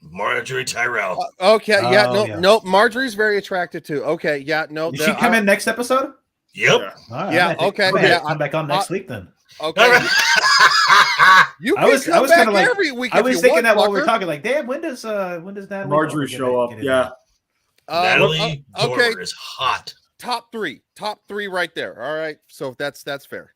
Marjorie Tyrell. Okay, no. Marjorie's very attractive too. Okay, yeah, no. Did she come in next episode? Yep. Yeah. Okay. Yeah. Come back on next week then. Okay. You I was kind of like every week. I was thinking that while we're talking, like, damn, when does Natalie Marjorie show up? Yeah. Natalie Dormer is hot. Top three right there. All right, so that's fair.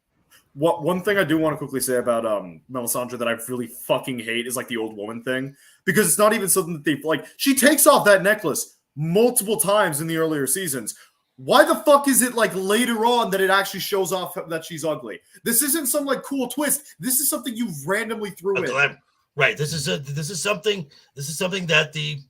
One thing I do want to quickly say about Melisandre that I really fucking hate is like the old woman thing, because it's not even something that they like. She takes off that necklace multiple times in the earlier seasons. Why the fuck is it like later on that it actually shows off that she's ugly? This isn't some like cool twist. This is something you randomly threw in. Right. This is something that the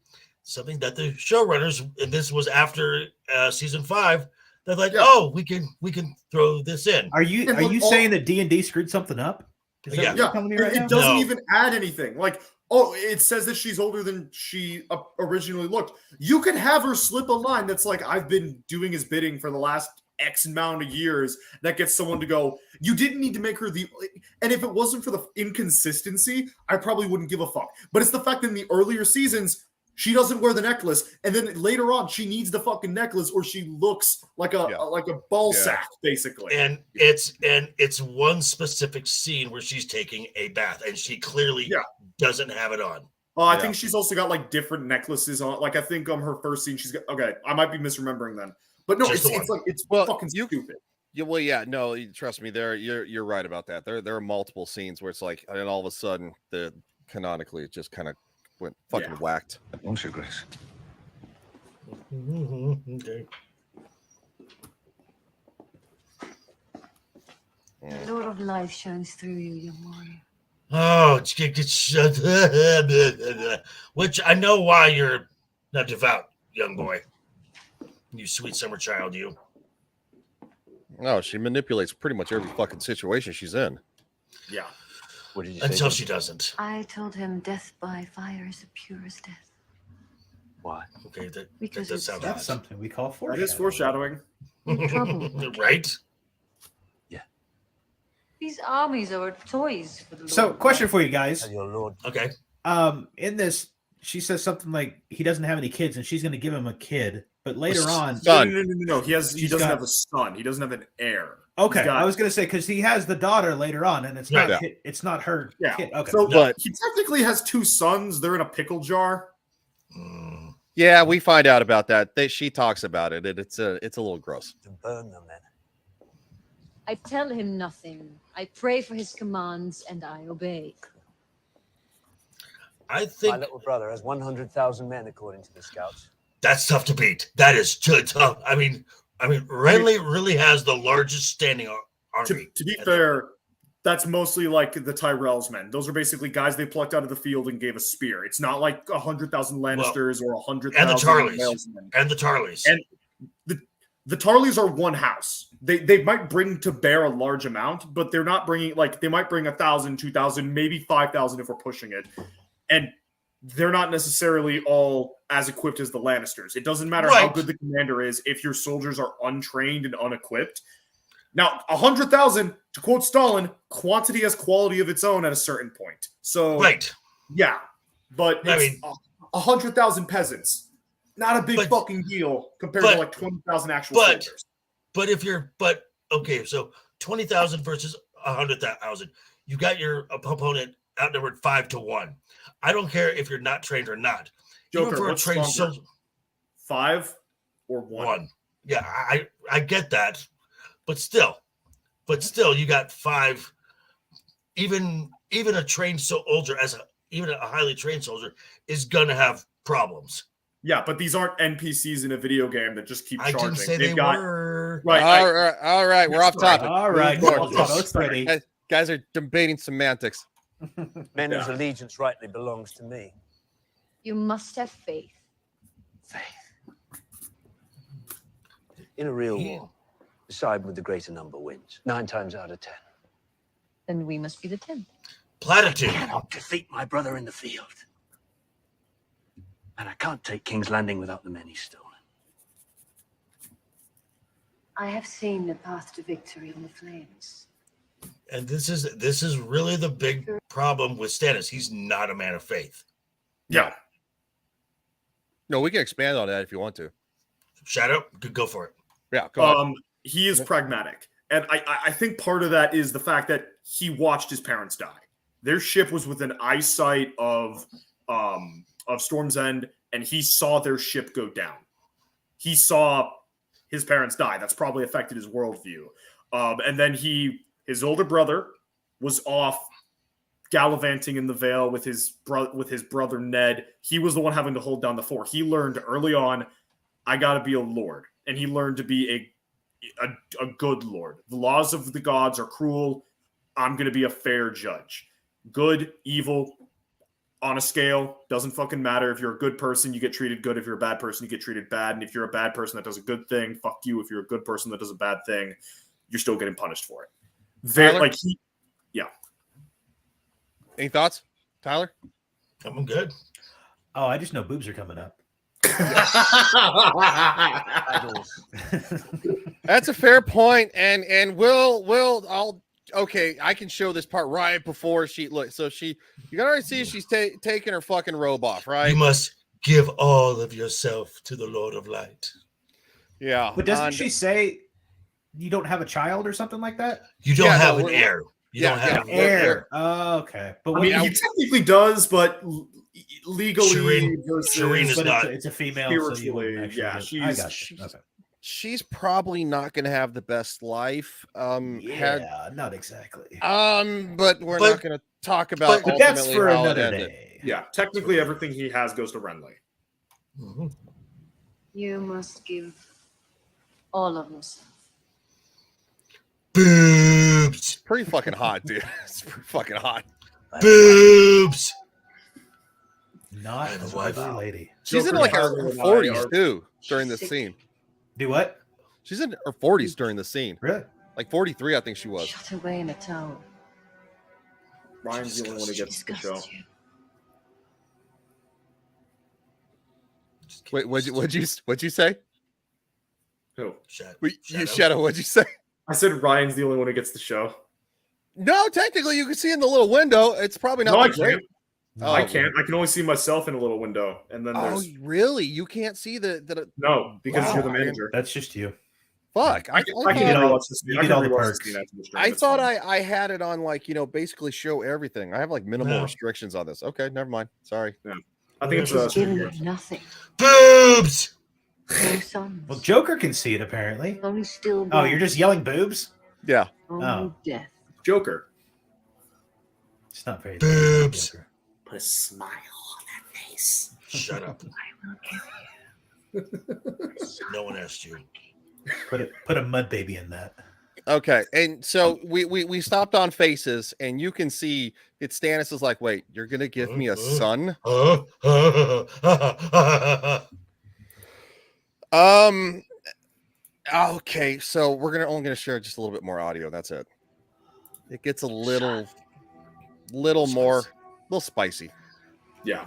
showrunners, and this was after season 5. They're like, oh, we can throw this in. Are you saying that D&D screwed something up? Is that what you're telling me right now? It doesn't even add anything. Like, oh, it says that she's older than she originally looked. You can have her slip a line that's like, I've been doing his bidding for the last X amount of years. That gets someone to go, you didn't need to make her the... And if it wasn't for the inconsistency, I probably wouldn't give a fuck. But it's the fact that in the earlier seasons, she doesn't wear the necklace, and then later on, she needs the fucking necklace, or she looks like a ball sack, basically. And it's one specific scene where she's taking a bath, and she clearly doesn't have it on. I think she's also got like different necklaces on. Like I think her first scene, she's got. Okay, I might be misremembering then, but no, it's like it's fucking stupid. Yeah, well, yeah, no, trust me, you're right about that. There are multiple scenes where it's like, and then all of a sudden, canonically, it just kind of went fucking whacked. Won't you, Grace? Okay. The Lord of Life shines through you, young warrior. Oh, which I know why you're not devout, young boy. You sweet summer child, you. No, she manipulates pretty much every fucking situation she's in. Yeah. What did you say? Until she doesn't. I told him death by fire is the purest death. Why? Okay, that Because does sound That's odd. something we call That is foreshadowing. Right? These armies are toys for the Lord. So, question for you guys. Your lord. Okay. In this, she says something like he doesn't have any kids, and she's going to give him a kid. But later on, No. He doesn't have a son. He doesn't have an heir. Okay, He's got- I was going to say because he has the daughter later on, and it's not it's not her kid. Okay, So, But- he technically has two sons. They're in a pickle jar. Yeah, we find out about that. She talks about it, and it's a little gross. To burn them, then. I tell him nothing. I pray for his commands, and I obey. I think My little brother has 100,000 men, according to the scouts. that's tough to beat. That is tough. I mean, Renly really has the largest standing army. To be fair, that's mostly like the Tyrell's men. Those are basically guys they plucked out of the field and gave a spear. It's not like 100,000 Lannisters or 100,000 and the Tarleys. Walesmen. And the Tarleys. And the Tarleys are one house. They might bring to bear a large amount, but they're not bringing, like, they might bring 1,000, 2,000, maybe 5,000 if we're pushing it. And they're not necessarily all as equipped as the Lannisters. It doesn't matter how good the commander is if your soldiers are untrained and unequipped. Now, 100,000, to quote Stalin, quantity has quality of its own at a certain point. So, yeah, but it's 100,000 peasants. Not a big fucking deal compared to like 20,000 actual soldiers. Okay, so 20,000 versus 100,000. You got your opponent outnumbered 5-1. I don't care if you're not trained or not. Joker, Even for a what's trained stronger? soldier, 5 or 1? 1. Yeah, I get that, but still, you got 5. Even a trained soldier, even a highly trained soldier, is gonna have problems. Yeah, but these aren't NPCs in a video game that just keep charging. didn't say They've they got, were. Right. All right, we're off topic. All right, Guys, guys are debating semantics. Men whose allegiance rightly belongs to me. You must have faith. In a real war, the side with the greater number wins. 9 times out of 10. Then we must be the 10th. Platitude. I cannot defeat my brother in the field. And I can't take King's Landing without the men he's stolen. I have seen the path to victory in the flames. And this is really the big problem with Stannis. He's not a man of faith. Yeah. No, we can expand on that if you want to. Shadow, go for it. Yeah, go on. He is pragmatic. And I think part of that is the fact that he watched his parents die. Their ship was within eyesight of Storm's End, and he saw their ship go down. He saw his parents die. That's probably affected his worldview. And then his older brother was off gallivanting in the Vale with his brother Ned. He was the one having to hold down the fort. He learned early on, I got to be a lord, and he learned to be a good lord. The laws of the gods are cruel. I'm going to be a fair judge. Good, evil, on a scale, doesn't fucking matter. If you're a good person, you get treated good. If you're a bad person, you get treated bad. And if you're a bad person that does a good thing, fuck you. If you're a good person that does a bad thing, you're still getting punished for it. Tyler? Yeah. Any thoughts, Tyler? I'm good. Oh, I just know boobs are coming up. That's a fair point, and I'll okay. I can show this part right before she look. So you can already see she's taking her fucking robe off, right? You must give all of yourself to the Lord of Light. Yeah, but doesn't she say you don't have a child or something like that? You don't have an heir. You don't have an heir. Oh, okay, but he technically does, but legally versus Shireen is not. It's a female, so you wouldn't actually yeah, I got you. Okay. She's probably not going to have the best life. Not exactly. But we're not going to talk about but that's ultimately for how another it ended. day. Yeah, technically everything he has goes to Renly. Mm-hmm. You must give all of yourself. Boobs. Pretty fucking hot, dude. It's pretty fucking hot. Boobs. Not a lovely lady. She's in like her 40s too during this scene. Do what? She's in her 40s during the scene. Really? Like 43, I think she was. Shut away in a tower. Ryan's the only one who gets the show. Wait, what'd you say? Who? Shadow, what'd you say? I said Ryan's the only one who gets the show. No, technically you can see in the little window. It's probably not. No, I that great. can't. I can't. I can only see myself in a little window, and then there's. Oh, really? You can't see the. No, because you're the manager. That's just you. Fuck! I can rewatch this. You get all the perks. I thought I had it on like basically show everything. I have like minimal restrictions on this. Okay, never mind. Sorry. Yeah. I think it's given nothing. Boobs. No sons. Well, Joker can see it apparently. Only still. Oh, you're just yelling boobs? Yeah. Only death. Joker. It's not very. Boobs. Put a smile on that face. Shut up. I will give you. No one asked you. Put a mud baby in that. Okay, and so we stopped on faces, and you can see it. Stannis is like, "Wait, you're gonna give me a son?" Okay, so we're only gonna share just a little bit more audio. That's it. It gets a little spicy. Yeah.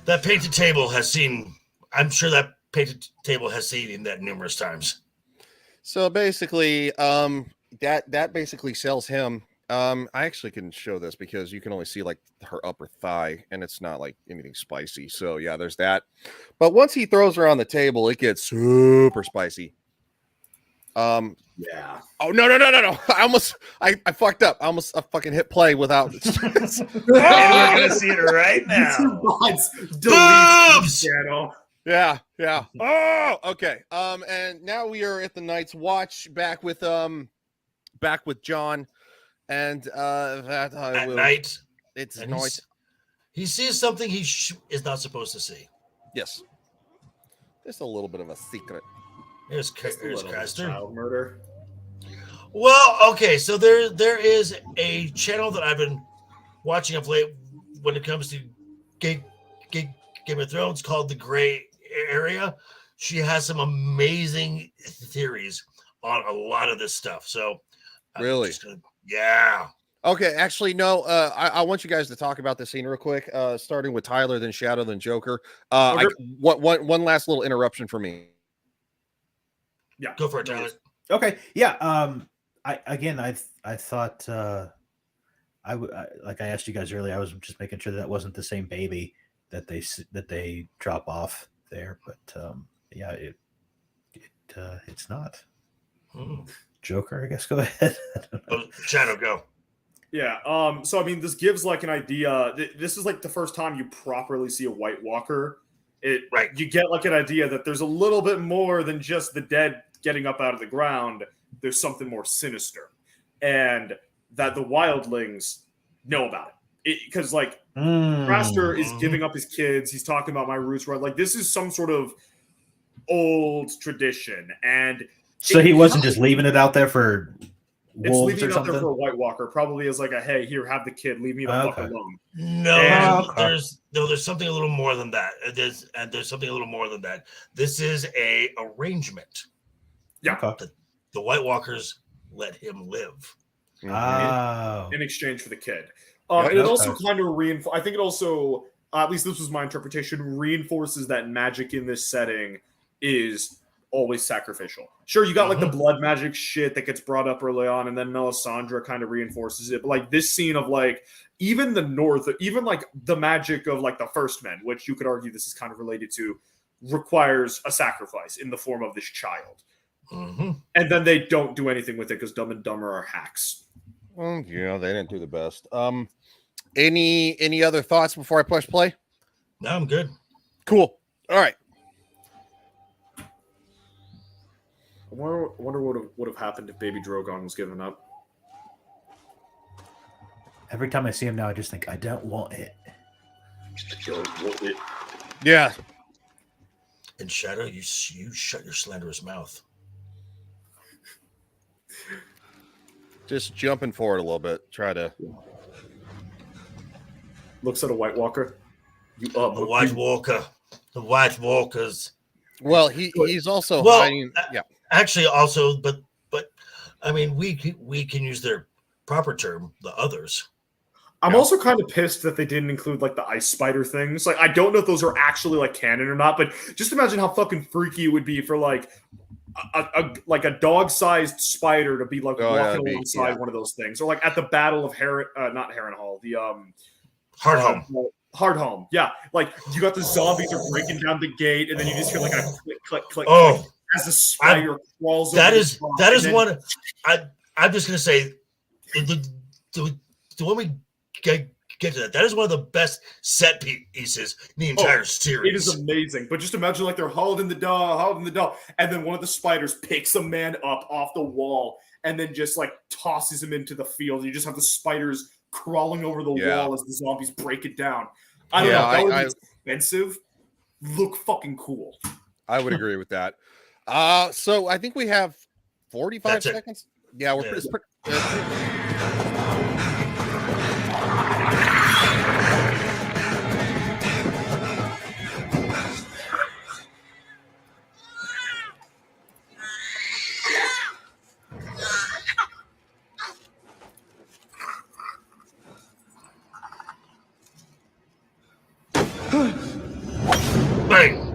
That painted table has seen. I'm sure that painted table has seen that numerous times. So basically, that basically sells him. I actually can show this because you can only see like her upper thigh, and it's not like anything spicy. So yeah, there's that. But once he throws her on the table, it gets super spicy. Yeah. Oh no! I fucked up. I fucking hit play without. And we're gonna see it right now. Boobs. Channel. Yeah. Oh, okay. And now we are at the Night's Watch, back with John, and that I will. Night. It's and night. He sees something he is not supposed to see. Yes. Just a little bit of a secret. Here's Caster. Child murder. Well, okay, so there is a channel that I've been watching of late when it comes to Game of Thrones called The Gray Area. She has some amazing theories on a lot of this stuff. So, really, yeah. Okay, actually, no. I want you guys to talk about this scene real quick. Starting with Tyler, then Shadow, then Joker. One last little interruption for me. Yeah, go for it, Tyler. Okay, yeah. I thought like I asked you guys earlier. I was just making sure that wasn't the same baby that they drop off there, but yeah, it's not. Joker, I guess. Go ahead. Shadow, go. Yeah. So I mean, this gives like an idea. This is like the first time you properly see a White Walker. You get like an idea that there's a little bit more than just the dead getting up out of the ground. There's something more sinister, and that the wildlings know about it. Because like Craster is giving up his kids. He's talking about my roots, right? Like this is some sort of old tradition, and so he wasn't just leaving it out there for wolves leaving or it out something. there for a White Walker, probably as like a hey, here, have the kid, leave me the fuck alone. No, there's something a little more than that. There's something a little more than that. This is a arrangement. Yeah, the White Walkers let him live. In exchange for the kid. And it also kind of I think it also, at least this was my interpretation, reinforces that magic in this setting is always sacrificial. Sure, you got like the blood magic shit that gets brought up early on, and then Melisandre kind of reinforces it. But like this scene of like even the North, even like the magic of like the First Men, which you could argue this is kind of related to, requires a sacrifice in the form of this child. And then they don't do anything with it because Dumb and Dumber are hacks. Yeah, they didn't do the best. Any other thoughts before I push play? No, I'm good. Cool. All right. I wonder what would have happened if Baby Drogon was given up. Every time I see him now, I just think, I don't want it. Yeah. In Shadow, you shut your slanderous mouth. Just jumping forward a little bit. Try to. Looks at a White Walker. The White Walker. The White Walkers. Well, he's also hiding. Yeah. Actually, also, but I mean, we can use their proper term, the others. I'm also kind of pissed that they didn't include like the ice spider things. Like, I don't know if those are actually like canon or not, but just imagine how fucking freaky it would be for like a dog-sized spider to be like walking alongside one of those things, or like at the Battle of not Harrenhal, the Hardhome. Hardhome, yeah. Like you got the zombies are breaking down the gate, and then you just hear like a click, click, click, click as the spider crawls. That is one. I'm just gonna say, when we get to that, that is one of the best set pieces in the entire series. It is amazing. But just imagine like they're holding the door, and then one of the spiders picks a man up off the wall and then just like tosses him into the field. You just have the spiders crawling over the wall as the zombies break it down. I don't know. That would be expensive. Look fucking cool. I would agree with that. So I think we have 45 seconds. Yeah, we're pretty. Bang.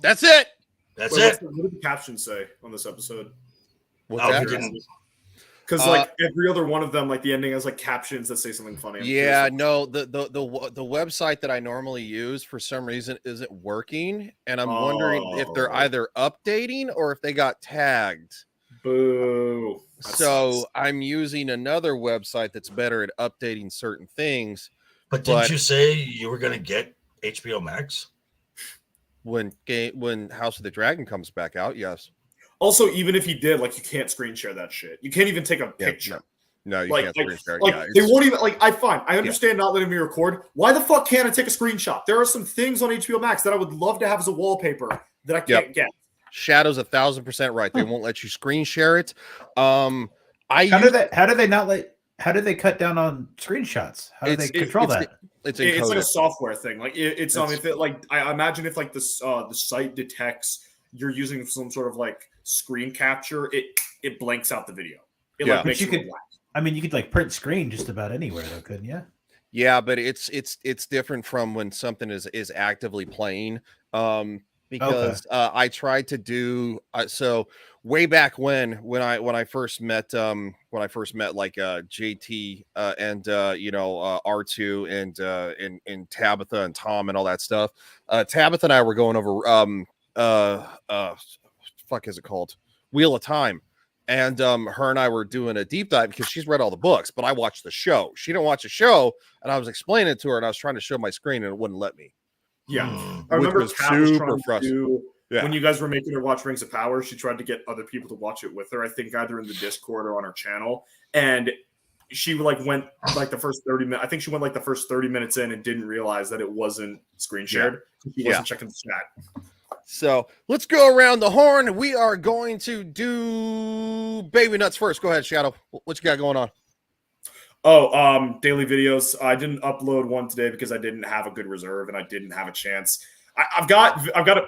That's it. That's it. What did the captions say on this episode? Because like every other one of them, like the ending has like captions that say something funny. No, the website that I normally use for some reason isn't working, and I'm wondering if they're either updating or if they got tagged. Boo. So I'm using another website that's better at updating certain things. But didn't you say you were going to get HBO Max when House of the Dragon comes back out? Yes. Also, even if you did, like, you can't screen share that shit. You can't even take a picture. No, you can't screen share. Like, they won't even, like, I understand not letting me record. Why the fuck can't I take a screenshot? There are some things on HBO Max that I would love to have as a wallpaper that I can't get. Shadow's 1,000% right. They won't let you screen share it. How do they cut down on screenshots? How do they control that? It's like a software thing. Like if it like I imagine if like the site detects you're using some sort of like screen capture, it blanks out the video. It like makes it black. I mean, you could like print screen just about anywhere, though, couldn't you? Yeah, but it's different from when something is actively playing. Because I tried to do so way back when I first met like JT and R2 and Tabitha and Tom and all that stuff. Tabitha and I were going over fuck is it called? Wheel of Time. And her and I were doing a deep dive because she's read all the books, but I watched the show. She didn't watch the show, and I was explaining it to her, and I was trying to show my screen, and it wouldn't let me. Yeah, I remember Kat was trying to do, Yeah. When you guys were making her watch Rings of Power, she tried to get other people to watch it with her. I think either in the Discord or on her channel. And she like went like the first 30 minutes. I think she went like the first 30 minutes in and didn't realize that it wasn't screen shared. She wasn't checking the chat. So let's go around the horn. We are going to do Baby Nuts first. Go ahead, Shadow. What you got going on? Oh, daily videos. I didn't upload one today because I didn't have a good reserve and I didn't have a chance. I've got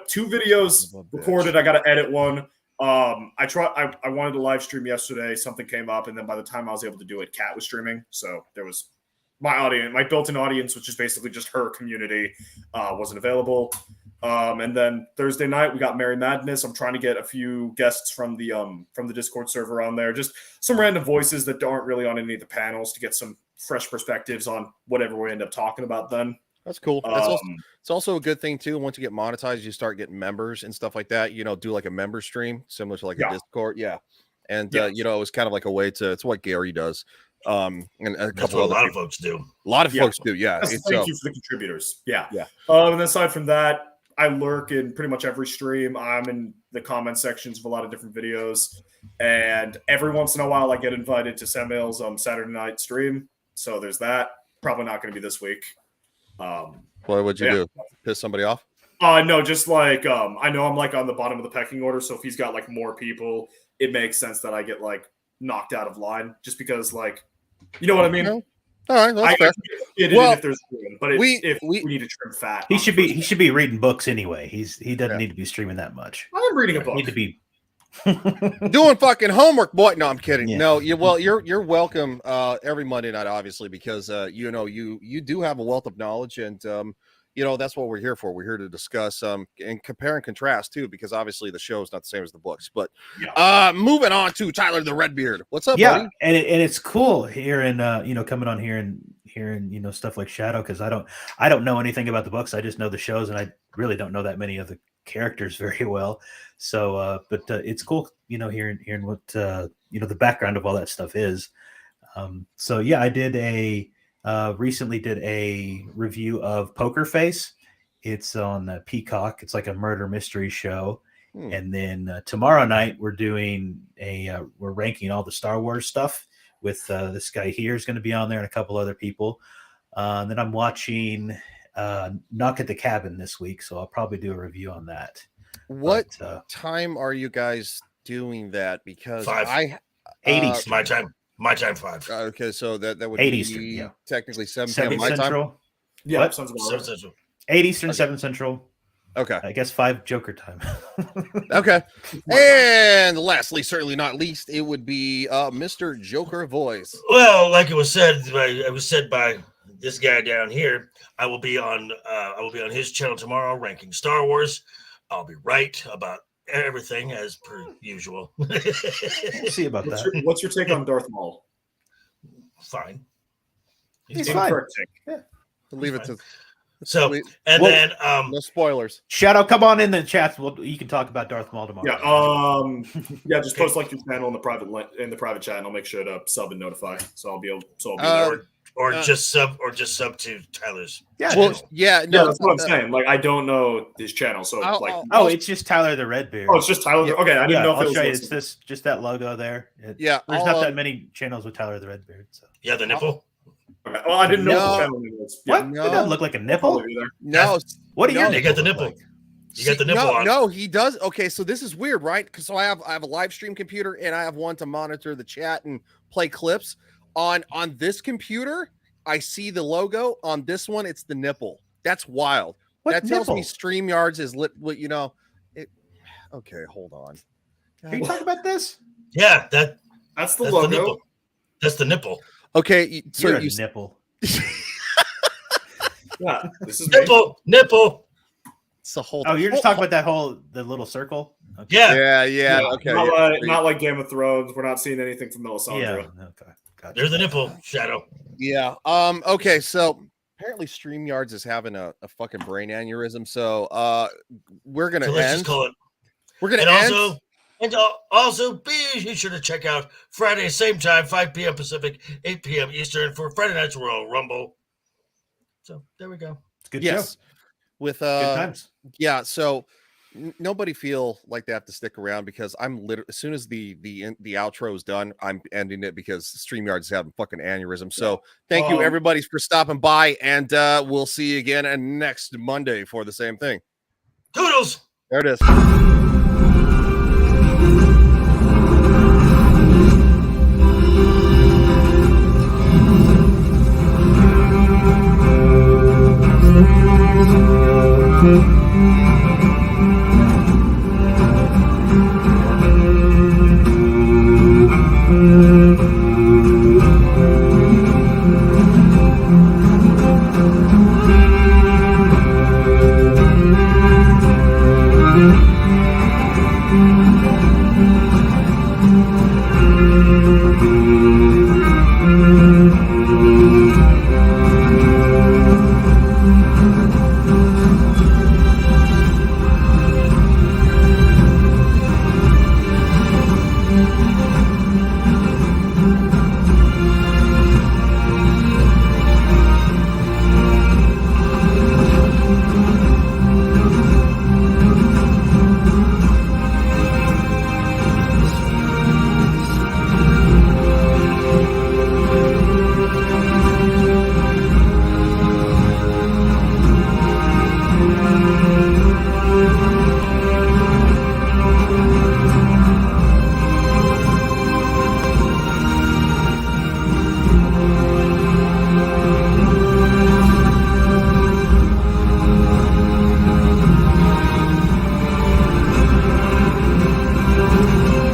2 videos recorded. I got to edit one. I wanted to live stream yesterday. Something came up, and then by the time I was able to do it, Kat was streaming. So there was my audience, my built-in audience, which is basically just her community, wasn't available. And then Thursday night we got Merry Madness. I'm trying to get a few guests from the Discord server on there, just some random voices that aren't really on any of the panels to get some fresh perspectives on whatever we end up talking about then. That's cool. It's also a good thing too. Once you get monetized, you start getting members and stuff like that. You know, do like a member stream similar to like a Discord. Yeah. And you know, it was kind of like a way to, it's what Gary does. And a That's couple what a other lot of people. folks do. A lot of folks do, yeah. Thank you for the contributors. Yeah. Yeah. And then aside from that, I lurk in pretty much every stream. I'm in the comment sections of a lot of different videos. And every once in a while, I get invited to Samuel's Saturday night stream. So there's that. Probably not going to be this week. What would you do? Piss somebody off? No, just like I know I'm like on the bottom of the pecking order. So if he's got like more people, it makes sense that I get like knocked out of line just because like, you know what I mean? All right, that's fair. Well, if there's room, but if we need to trim fat, He should be reading books anyway. He doesn't need to be streaming that much. I'm reading a book. Need to be doing fucking homework, boy. No, I'm kidding. Yeah. No, you're welcome every Monday night, obviously, because you know you do have a wealth of knowledge, and you know that's what we're here for. We're here to discuss and compare and contrast too, because obviously the show is not the same as the books. But moving on to Tyler the Redbeard. What's up, buddy? and it's cool hearing you know, coming on here and hearing, you know, stuff like Shadow, because I don't know anything about the books. I just know the shows, and I really don't know that many of the characters very well. So but it's cool, you know, hearing what you know, the background of all that stuff is. So yeah, I did recently did a review of Poker Face. It's on Peacock. It's like a murder mystery show. And then tomorrow night we're doing we're ranking all the Star Wars stuff with this guy here is going to be on there and a couple other people. And then I'm watching Knock at the Cabin this week, so I'll probably do a review on that. What time are you guys doing that? Because 5. 80s my time. My time 5. Okay, so that would 8 be Eastern, technically 7 7 p.m. my Central. time. Yeah, What? 7 Central. 8 Eastern, 7 Central. Okay. I guess 5 Joker time. Okay. And lastly, certainly not least, it would be Mr. Joker Voice. Well, like it was said by this guy down here, I will be on his channel tomorrow ranking Star Wars. I'll be right about everything as per usual. We'll see about that. What's your take on Darth Maul? Fine. He's fine. Yeah. Leave it to so then no spoilers. Shadow, come on in the chat. You can talk about Darth Maul tomorrow. Yeah, just post like your channel in the private chat, and I'll make sure to sub and notify. So I'll be there. Or just sub to Tyler's. Yeah. Well, yeah, no, that's what I'm saying. Like I don't know his channel, so it's just Tyler the Redbeard. Oh, it's just Tyler. Yeah. Okay, I didn't know if I'll it show you. was. It's this, just that logo there. Yeah, there's not that many channels with Tyler the Redbeard. So. Yeah, the nipple. Okay. Well, I didn't know what the channel name was. What? No. It doesn't look like a nipple. No. What do you? You got the nipple. Like? You got the nipple on. No, he does. Okay, so this is weird, right? Because so I have a live stream computer and I have one to monitor the chat and play clips. On this computer, I see the logo. On this one, it's the nipple. That's wild. What that tells nipple? me StreamYards is lit. You know, okay, hold on. Are you talking about this? Yeah, that's the logo. The nipple. That's the nipple. Okay, so you're a nipple. Yeah, this is nipple. It's a whole. Oh, you're just talking about the little circle. Okay. Yeah. Yeah. Okay. Not like Game of Thrones. We're not seeing anything from Melisandre. Yeah. Okay. Gotcha. There's the nipple, Shadow. Yeah. Okay. So apparently StreamYards is having a fucking brain aneurysm. So we're gonna So let's end. just call it. We're gonna and end. also be sure to check out Friday same time, 5 p.m. Pacific, 8 p.m. Eastern for Friday Night's Royal Rumble. So there we go. It's a good Yes. show. With Good times. Yeah. So nobody feel like they have to stick around because I'm literally as soon as the outro is done, I'm ending it because StreamYards is having fucking aneurysm. So thank you everybody for stopping by, and we'll see you again next Monday for the same thing. Toodles. There it is.